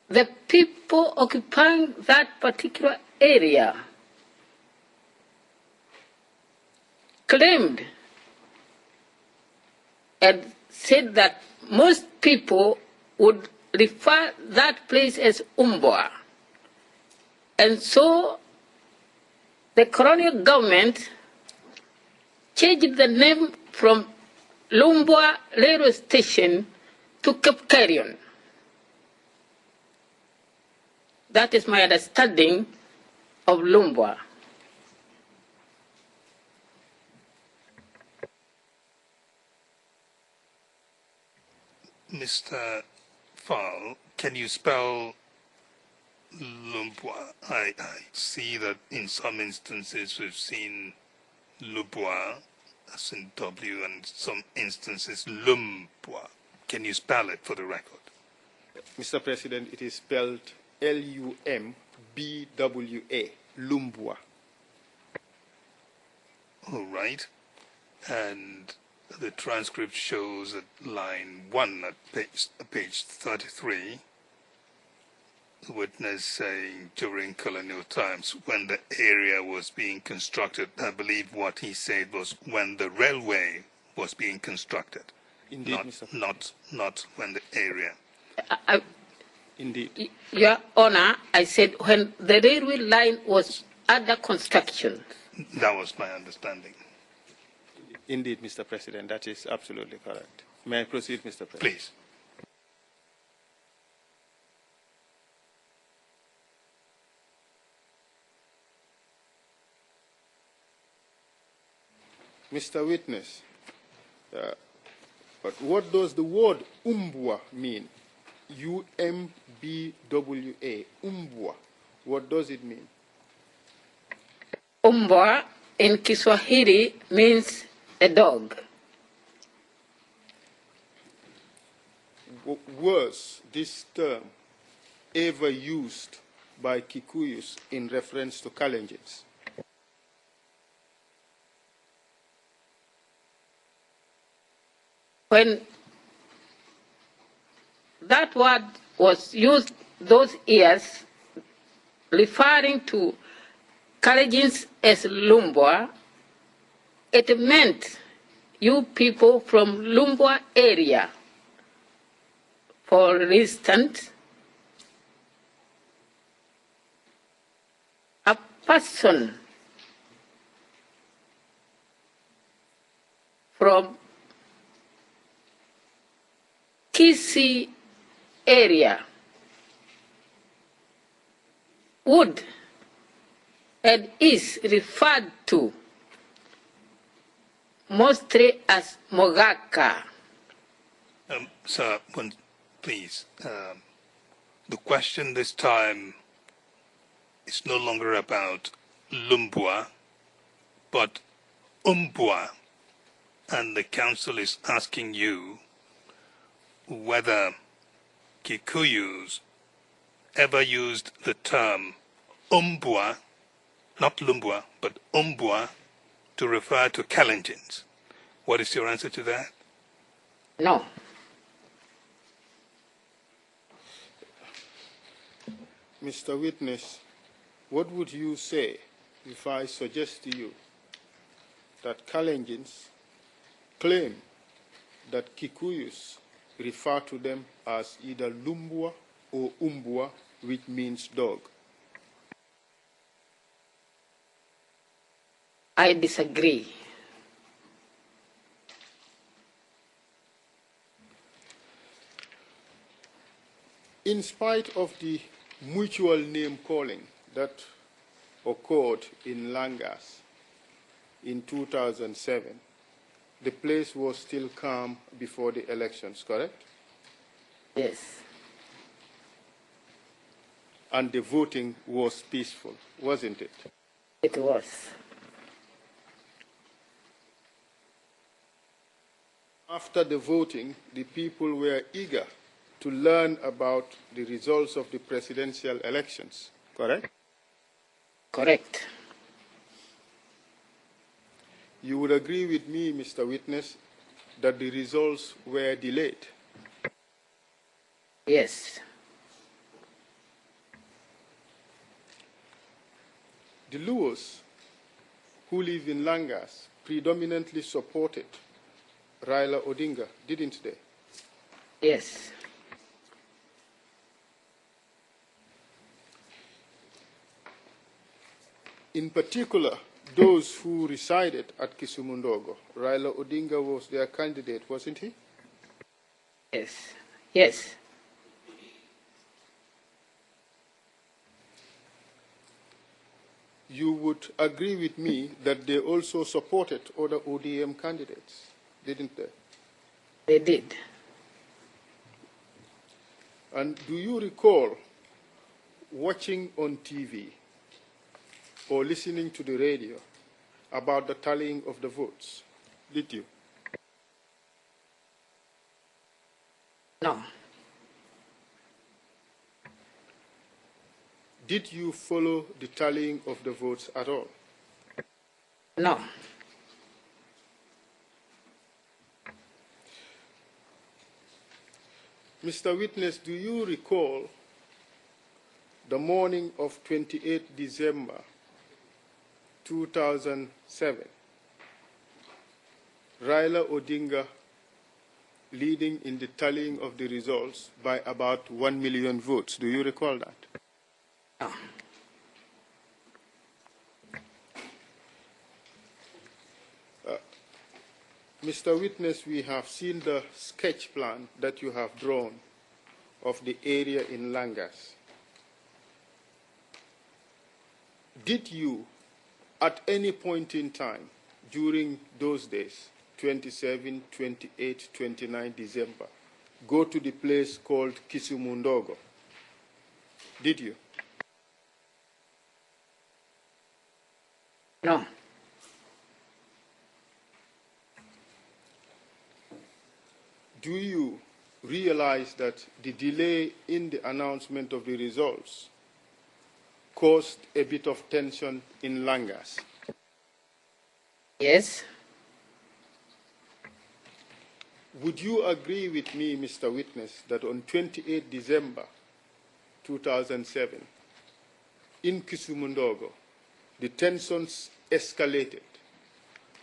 the people occupying that particular area claimed and said that most people would refer that place as Umbwa. And so the colonial government changed the name from Lumbwa Railway Station to Cape Carrion. That is my understanding of Lumbwa. Mr. Fall, can you spell Lumbwa? I see that in some instances we've seen Lubwa, as in W, and some instances Lumbwa. Can you spell it for the record? Mr. President, it is spelled L-U-M-B-W-A, Lumbwa. All right. And the transcript shows at line 1 at page 33, the witness saying during colonial times when the area was being constructed, I believe what he said was when the railway was being constructed. Indeed, Mr. President. not when the area. Indeed. Your Honor, I said when the railway line was under construction. That was my understanding. Indeed, Mr. President, that is absolutely correct. May I proceed, Mr. President? Please. Mr. Witness, but what does the word umbwa mean? U-M-B-W-A, umbwa. What does it mean? Umbwa in Kiswahili means a dog. Was this term ever used by Kikuyus in reference to Kalenjins? When that word was used those years, referring to Kalenjins as Lumbwa, it meant you people from Lumbwa area. For instance, a person from Kisii area would and is referred to mostly as Mogaka. Sir, please. The question this time is no longer about Lumbwa, but Umbwa, and the council is asking you whether Kikuyus ever used the term Umbwa, not Lumbwa, but Umbwa, to refer to Kalenjins. What is your answer to that? No. Mr. Witness, what would you say if I suggest to you that Kalenjins claim that Kikuyus refer to them as either Lumbwa or Umbwa, which means dog? I disagree. In spite of the mutual name calling that occurred in Langas in 2007, the place was still calm before the elections, correct? Yes. And the voting was peaceful, wasn't it? It was. After the voting, the people were eager to learn about the results of the presidential elections, correct? Correct. You would agree with me, Mr. Witness, that the results were delayed? Yes. The Luos who live in Langas predominantly supported Raila Odinga, didn't they? Yes. In particular, those who resided at Kisumundogo, Raila Odinga was their candidate, wasn't he? Yes. Yes. You would agree with me that they also supported other ODM candidates, didn't they? They did. And do you recall watching on TV or listening to the radio about the tallying of the votes? Did you? No. Did you follow the tallying of the votes at all? No. Mr. Witness, do you recall the morning of 28 December 2007, Raila Odinga leading in the tallying of the results by about 1 million votes. Do you recall that? No. Mr. Witness, we have seen the sketch plan that you have drawn of the area in Langas. Did you, at any point in time during those days, 27, 28, 29 December, go to the place called Kisumundogo? Did you? No. Do you realize that the delay in the announcement of the results caused a bit of tension in Langas? Yes. Would you agree with me, Mr. Witness, that on 28 December 2007, in Kisumundogo, the tensions escalated,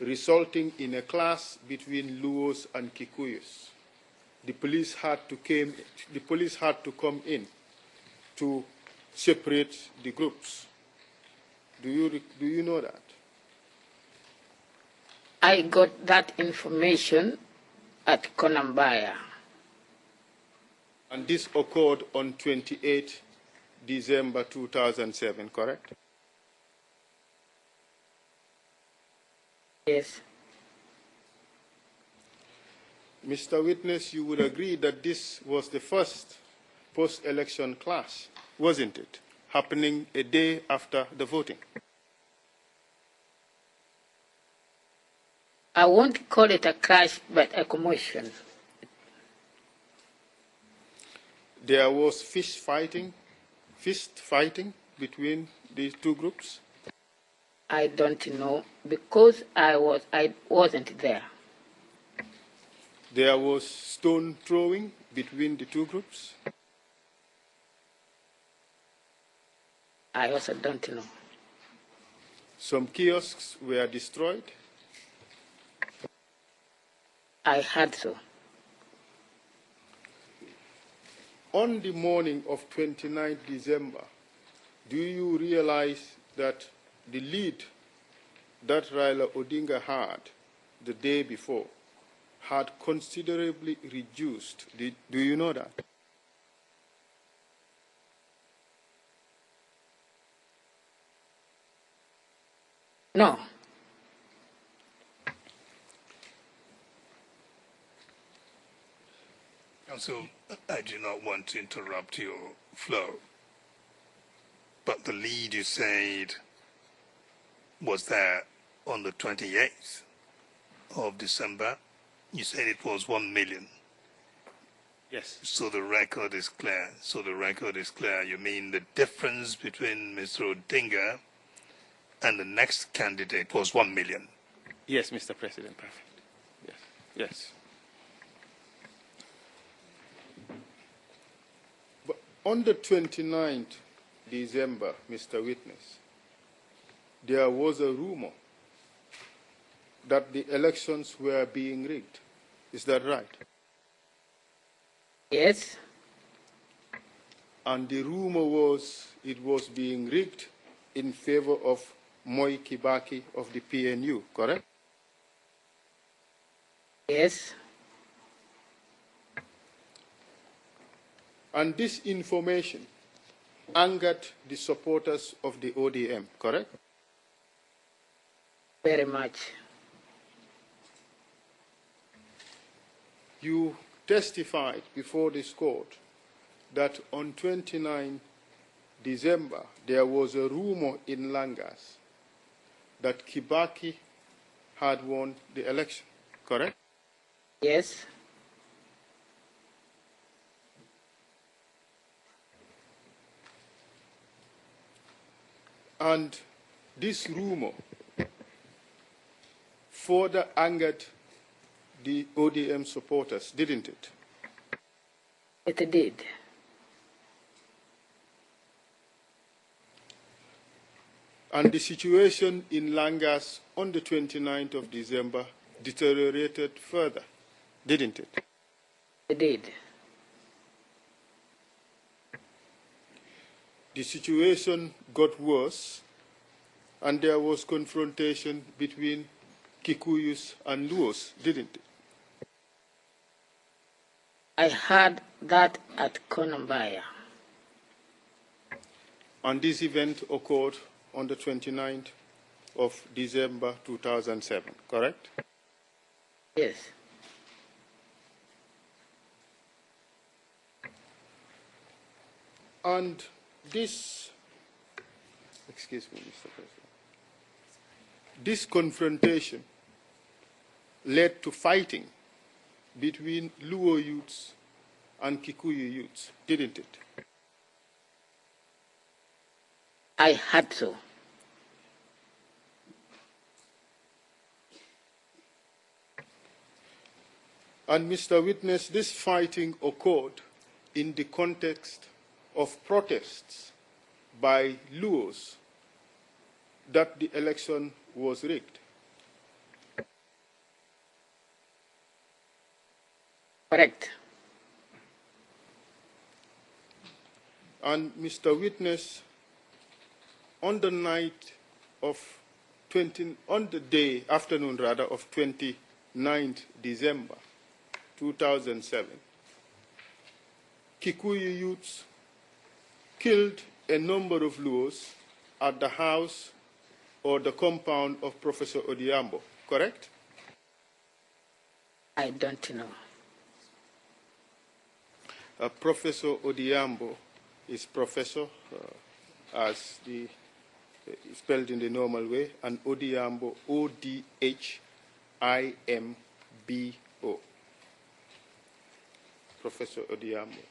resulting in a clash between Luos and Kikuyus? The police had to come in to separate the groups. Do you know that? I got that information at Konambaya. And this occurred on 28 December 2007, correct? Yes. Mr. Witness, you would agree that this was the first post-election clash, wasn't it? Happening a day after the voting. I won't call it a clash, but a commotion. There was fist fighting between these two groups? I don't know, because I wasn't there. There was stone throwing between the two groups? I also don't know. Some kiosks were destroyed? I heard so. On the morning of 29 December, do you realize that the lead that Raila Odinga had the day before had considerably reduced? Do you know that? No. Also, I do not want to interrupt your flow, but the lead you said was there on the 28th of December. You said it was 1 million. Yes. So the record is clear. You mean the difference between Mr. Odinga and the next candidate was 1 million? Yes, Mr. President, perfect. Yes. Yes. But on the 29th December, Mr. Witness, there was a rumor that the elections were being rigged. Is that right? Yes. And the rumor was it was being rigged in favor of Moi Kibaki of the PNU, correct? Yes. And this information angered the supporters of the ODM, correct? Very much. You testified before this court that on 29 December there was a rumor in Langas that Kibaki had won the election, correct? Yes. And this rumor further angered the ODM supporters, didn't it? It did. And the situation in Langas on the 29th of December deteriorated further, didn't it? I did. The situation got worse, and there was confrontation between Kikuyus and Luos, didn't it? I heard that at Konambaya. And this event occurred on the 29th of December 2007, correct? Yes. And this, excuse me, Mr. President, this confrontation led to fighting between Luo youths and Kikuyu youths, didn't it? I had so. And Mr. Witness, this fighting occurred in the context of protests by Luos that the election was rigged. Correct. And Mr. Witness, on the night of on the day, afternoon rather, of 29th December 2007, Kikuyu youths killed a number of Luos at the house or the compound of Professor Odiambo, correct? I don't know. Professor Odiambo is professor, as the spelled in the normal way, and Odiambo, O-D-H-I-M-B-O. Professor Odiambo.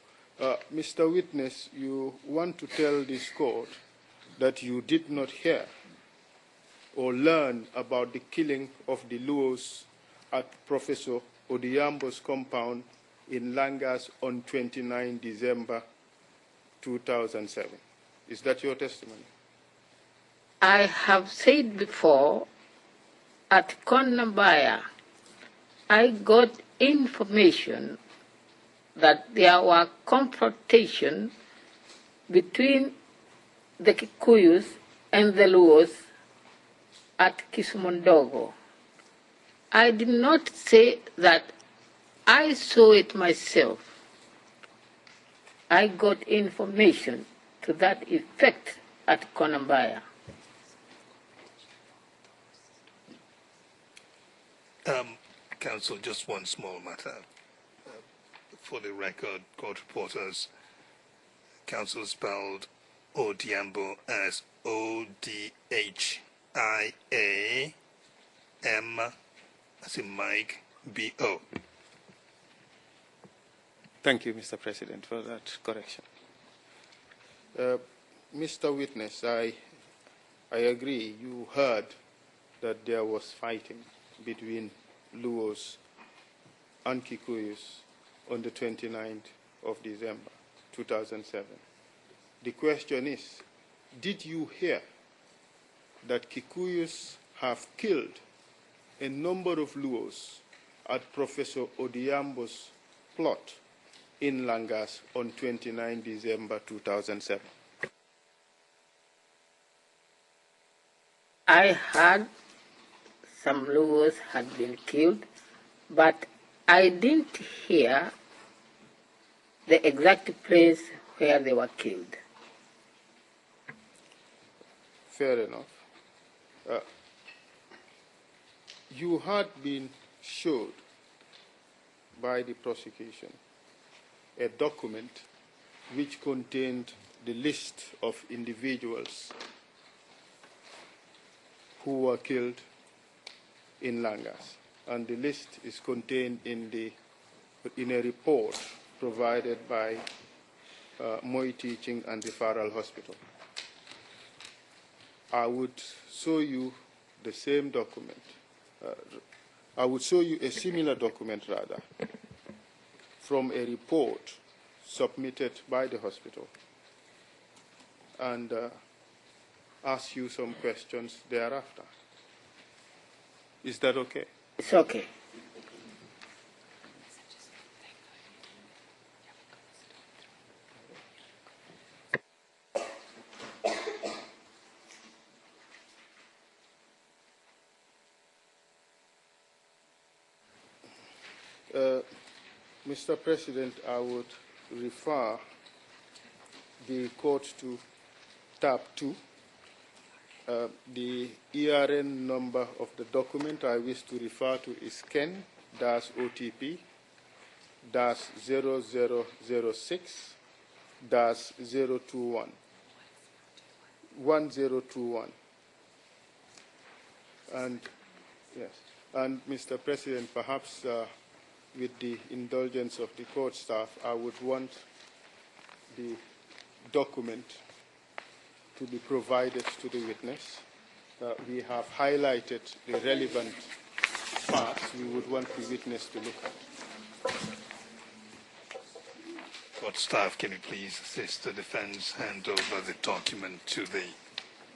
Mr. Witness, you want to tell this court that you did not hear or learn about the killing of the Luos at Professor Odiambo's compound in Langas on 29 December 2007. Is that your testimony? I have said before, at Konambaya, I got information that there were confrontation between the Kikuyus and the Luos at Kisumundogo. I did not say that I saw it myself. I got information to that effect at Konambaya. Counsel, just one small matter. For the record, court reporters, counsel spelled Odiambo as O-D-H-I-A-M, as in Mike, B-O. Thank you, Mr. President, for that correction. Mr. Witness, I agree. You heard that there was fighting between Luos and Kikuyus on the 29th of December 2007. The question is, did you hear that Kikuyus have killed a number of Luos at Professor Odiambo's plot in Langas on 29 December 2007? I heard some Luos had been killed, but I didn't hear the exact place where they were killed. Fair enough. You had been showed by the prosecution a document which contained the list of individuals who were killed in Langas, and the list is contained in a report provided by Moi Teaching and Referral Hospital. I would show you the same document. I would show you a similar document, rather, from a report submitted by the hospital, and ask you some questions thereafter. Is that okay? It's okay. Mr. President, I would refer the court to tab 2. The ERN number of the document I wish to refer to is Ken-OTP-0006-021. 1021. And yes, and Mr. President, perhaps with the indulgence of the court staff, I would want the document to be provided to the witness. We have highlighted the relevant parts we would want the witness to look at. Court staff, can you please assist the defense hand over the document to the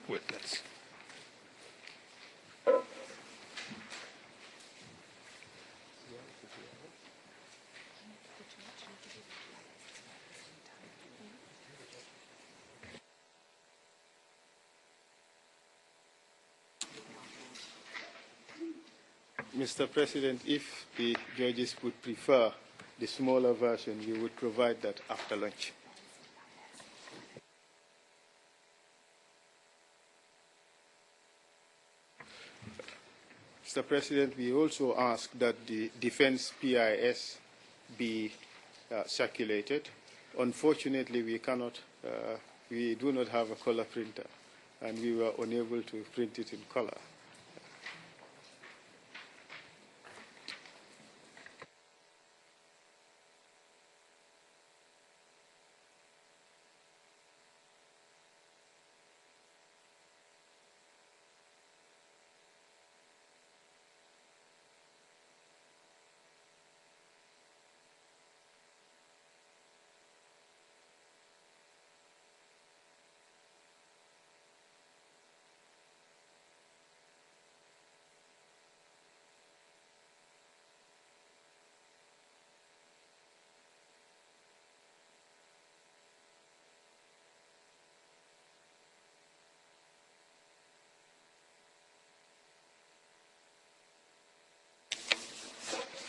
witness? Mr. President, if the judges would prefer the smaller version, we would provide that after lunch. Mr. President, we also ask that the defense PIS be circulated. Unfortunately, we do not have a color printer, and we were unable to print it in color.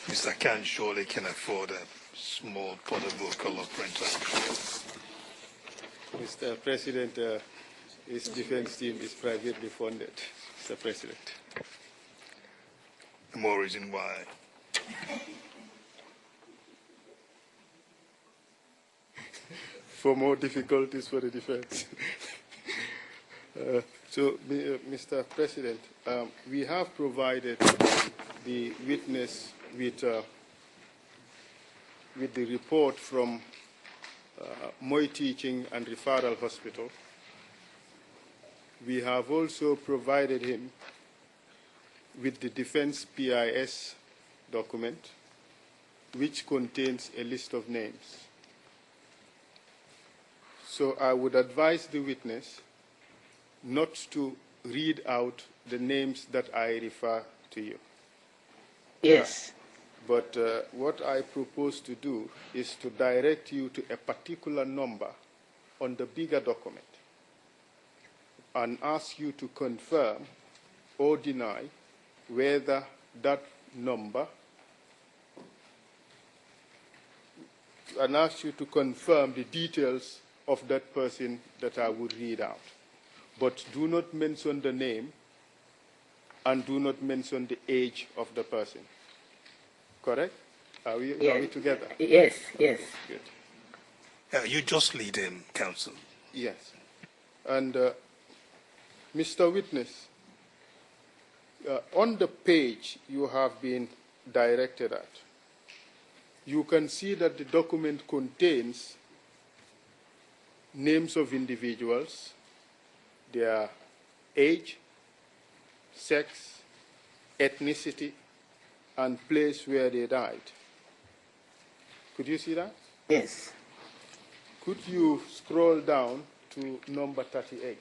Mr. Khan surely can afford a small portable color printer. Mr. President, his defense team is privately funded, Mr. President. The more reason why. For more difficulties for the defense. Mr. President, we have provided the witness with the report from Moi Teaching and Referral Hospital. We have also provided him with the defense PIS document, which contains a list of names. So I would advise the witness not to read out the names that I refer to you. Yes. But what I propose to do is to direct you to a particular number on the bigger document and ask you to confirm or deny whether that number, and ask you to confirm the details of that person that I would read out. But do not mention the name and do not mention the age of the person. Correct? Are we together? Yes, yes. Good. You just lead him, counsel. Yes. And Mr. Witness, on the page you have been directed at, you can see that the document contains names of individuals, their age, sex, ethnicity, and place where they died. Could you see that? Yes. Could you scroll down to number 38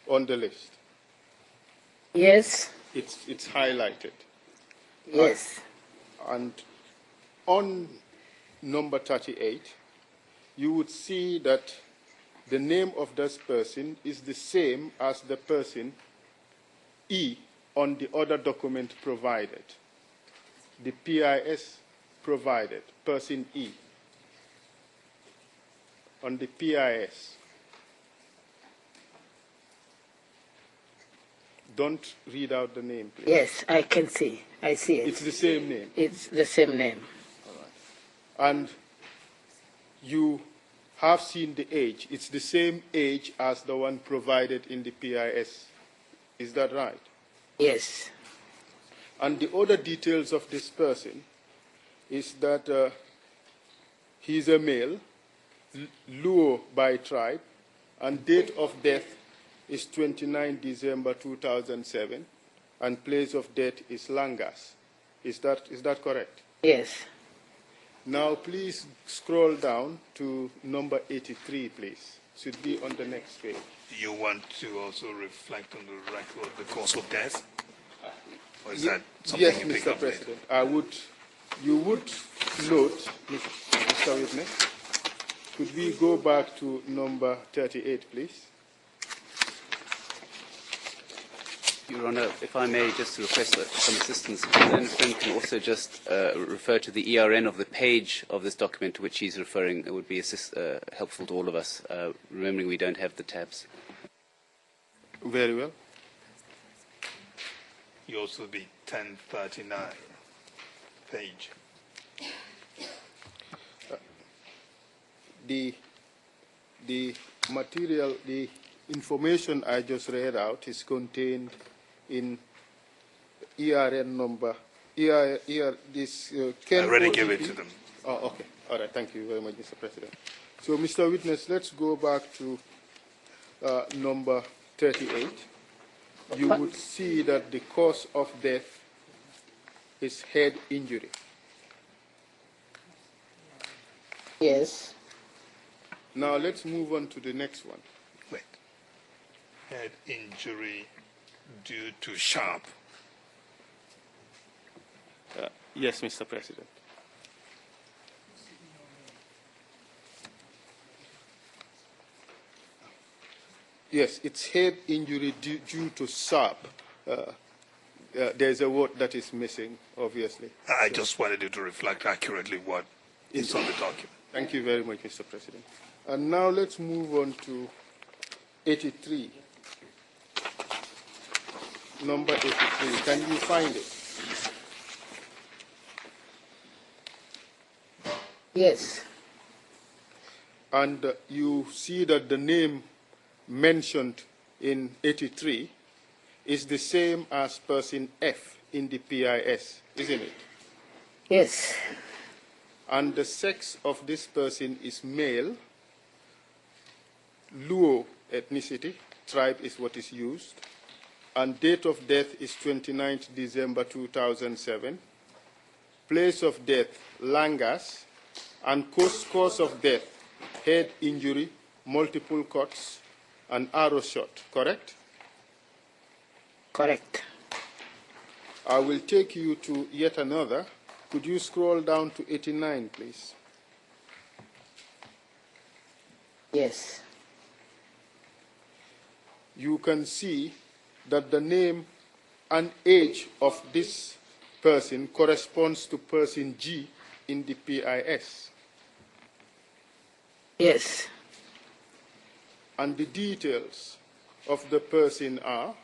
on the list? Yes. It's highlighted. Yes. And on number 38, you would see that the name of this person is the same as the person E on the other document provided, the PIS provided, person E, on the PIS. Don't read out the name, please. Yes, I can see. I see it. It's the same name. It's the same name. All right. And you have seen the age. It's the same age as the one provided in the PIS. Is that right? Yes. And the other details of this person is that he's a male, Luo by tribe, and date of death is 29 December 2007, and place of death is Langas. Is that correct? Yes. Now, please scroll down to number 83, please. Should be on the next page. You want to also reflect on the record the cause of death? Or is that something Yes, you pick Mr. up later? President. You would note, Mr. Witness, could we go back to number 38, please? Your Honour, if I may just request some assistance, the friend can also just refer to the ERN of the page of this document to which he's referring. It would be helpful to all of us, remembering we don't have the tabs. Very well. You also be 1039 page. The material, the information I just read out is contained in ERN number. I already gave it to them. Oh, okay. All right. Thank you very much, Mr. President. So, Mr. Witness, let's go back to number 38. You would see that the cause of death is head injury. Yes. Now, let's move on to the next one. Wait. Head injury due to sharp. Yes, Mr. President. Yes, it's head injury due to sharp. There's a word that is missing, obviously. I just wanted you to reflect accurately what is on the document. Thank you very much, Mr. President. And now let's move on to 83. Number 83. Can you find it? Yes. And you see that the name mentioned in 83 is the same as person F in the PIS, isn't it? Yes. And the sex of this person is male, Luo ethnicity, tribe is what is used, and date of death is 29th December 2007, place of death, Langas, and cause of death, head injury, multiple cuts, and arrow shot, correct? Correct. I will take you to yet another. Could you scroll down to 89, please? Yes. You can see that the name and age of this person corresponds to person G in the PIS. Yes. And the details of the person are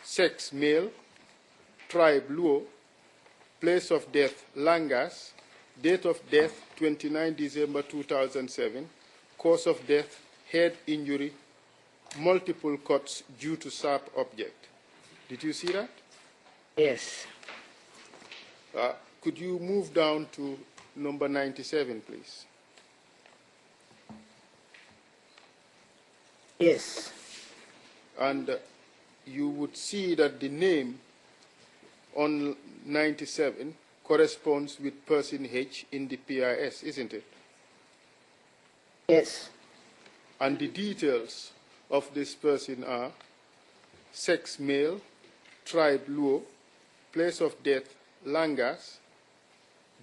sex male, tribe Luo, place of death Langas, date of death 29 December 2007, cause of death head injury, multiple cuts due to sharp object. Did you see that? Yes. Could you move down to number 97, please? Yes. And you would see that the name on 97 corresponds with person H in the PIS, isn't it? Yes. And the details of this person are sex male, tribe Luo, place of death Langas,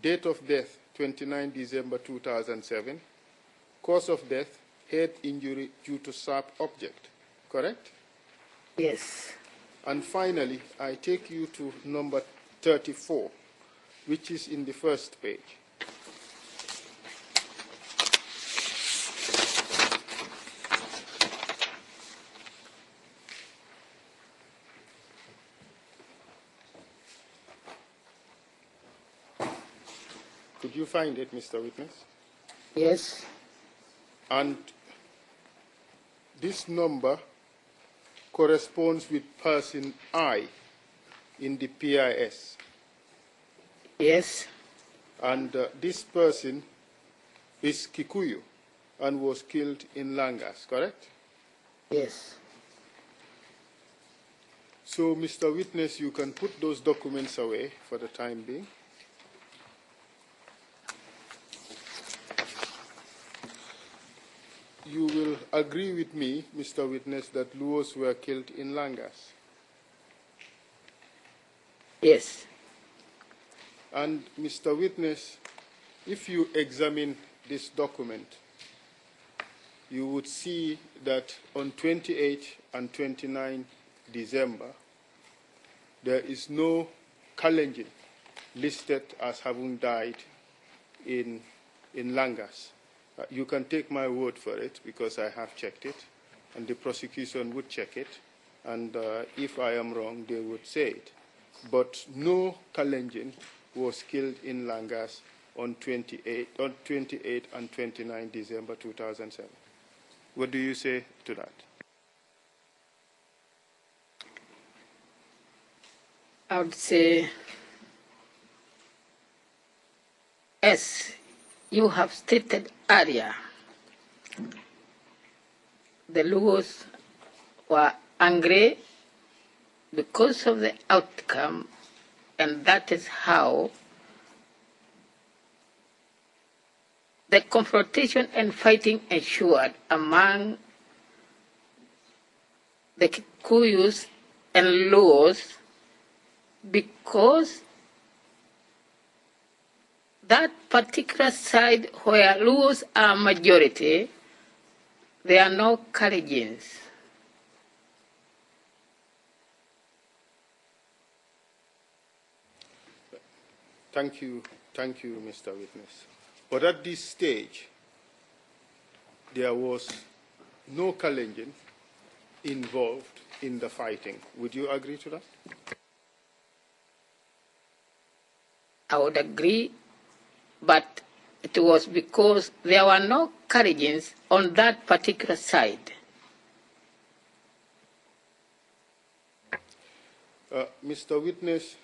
date of death 29 December 2007, cause of death head injury due to sharp object, correct? Yes. And finally, I take you to number 34, which is in the first page. Could you find it, Mr. Witness? Yes. And this number corresponds with person I in the PIS. Yes. And this person is Kikuyu and was killed in Langas, correct? Yes. So, Mr. Witness, you can put those documents away for the time being. You will agree with me, Mr. Witness, that Luos were killed in Langas. Yes. And, Mr. Witness, if you examine this document, you would see that on 28 and 29 December, there is no Kalenjin listed as having died in Langas. You can take my word for it because I have checked it, and the prosecution would check it, and if I am wrong, they would say it. But no Kalenjin was killed in Langas on 28 and 29 December 2007. What do you say to that? I would say, as you have stated earlier, the Luos were angry because of the outcome, and that is how the confrontation and fighting ensued among the Kikuyus and Luos, because that particular side where Luos are majority, there are no Kalenjins. Thank you, Mr. Witness. But at this stage, there was no Kalenjin involved in the fighting. Would you agree to that? I would agree, but it was because there were no Kalenjins on that particular side. Mr. Witness,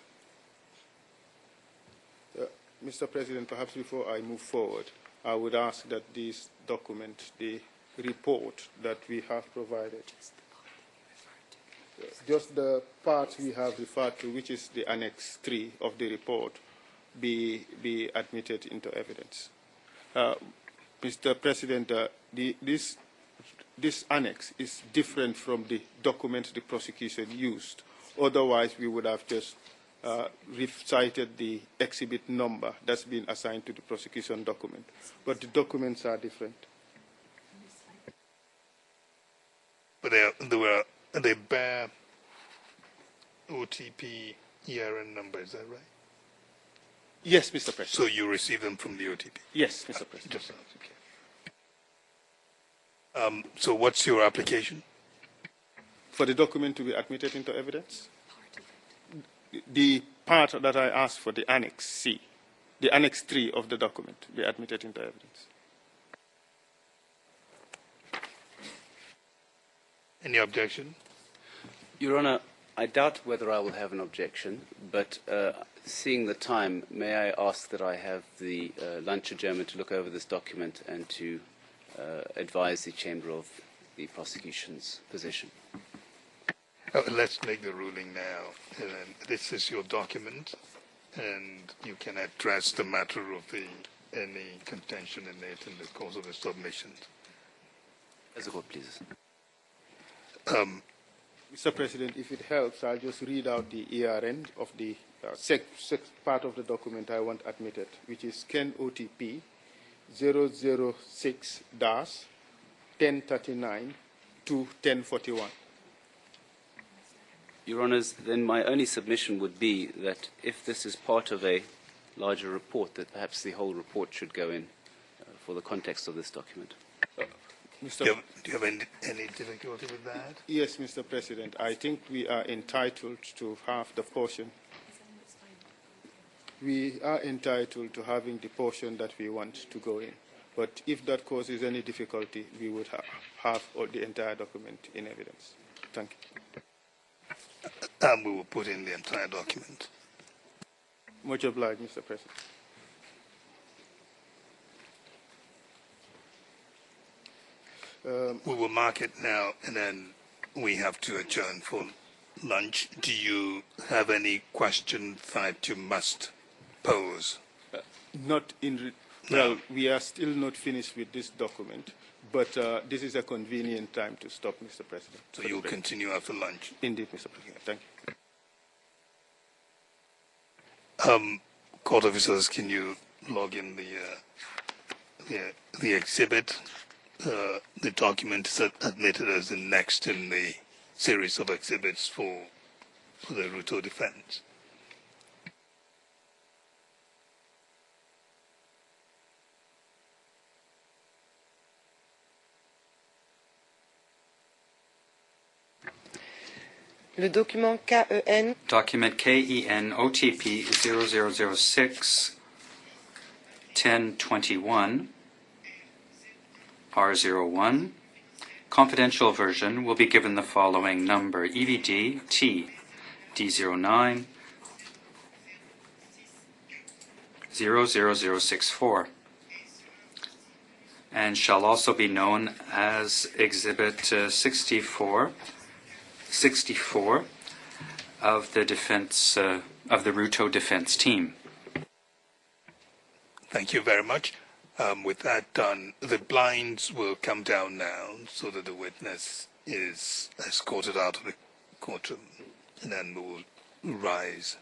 Mr. President, perhaps before I move forward, I would ask that this document, the report that we have provided, just the part we have referred to, which is the Annex 3 of the report, be admitted into evidence. Mr. President, this annex is different from the document the prosecution used. Otherwise, we would have just recited the exhibit number that's been assigned to the prosecution document. But the documents are different. But they bear OTP ERN number, is that right? Yes, Mr. President. So you receive them from the OTP? Yes, Mr. President. Just okay. So what's your application? For the document to be admitted into evidence? The part that I asked for, the Annex C, the Annex 3 of the document, be admitted into evidence. Any objection? Your Honor, I doubt whether I will have an objection, but seeing the time, may I ask that I have the lunch adjournment to look over this document and to advise the Chamber of the prosecution's position. Let's make the ruling now. This is your document, and you can address the matter of any contention in it in the course of the submission. As the court pleases. Mr. President, if it helps, I'll just read out the ERN of the part of the document I want admitted, which is Ken OTP 006-1039 to 1041. Your Honours, then my only submission would be that if this is part of a larger report, that perhaps the whole report should go in for the context of this document. Mr. Do you have any difficulty with that? Yes, Mr. President. I think we are entitled to have the portion. We are entitled to having the portion that we want to go in. But if that causes any difficulty, we would have all the entire document in evidence. Thank you. And we will put in the entire document. Much obliged, Mr. President. We will mark it now, and then we have to adjourn for lunch. Do you have any questions that you must pose? Not in. Well, we are still not finished with this document, but this is a convenient time to stop, Mr. President. So you'll continue after lunch? Indeed, Mr. President. Thank you. Court officers, can you log in the exhibit? The document is admitted as the next in the series of exhibits for the Ruto defense. Le document KEN. Document KEN OTP 0006 1021 R01. Confidential version will be given the following number: EVD T D09 00064, and shall also be known as Exhibit 64 of the defense of the Ruto defense team. Thank you very much. With that done, the blinds will come down now so that the witness is escorted out of the courtroom, and then we will rise.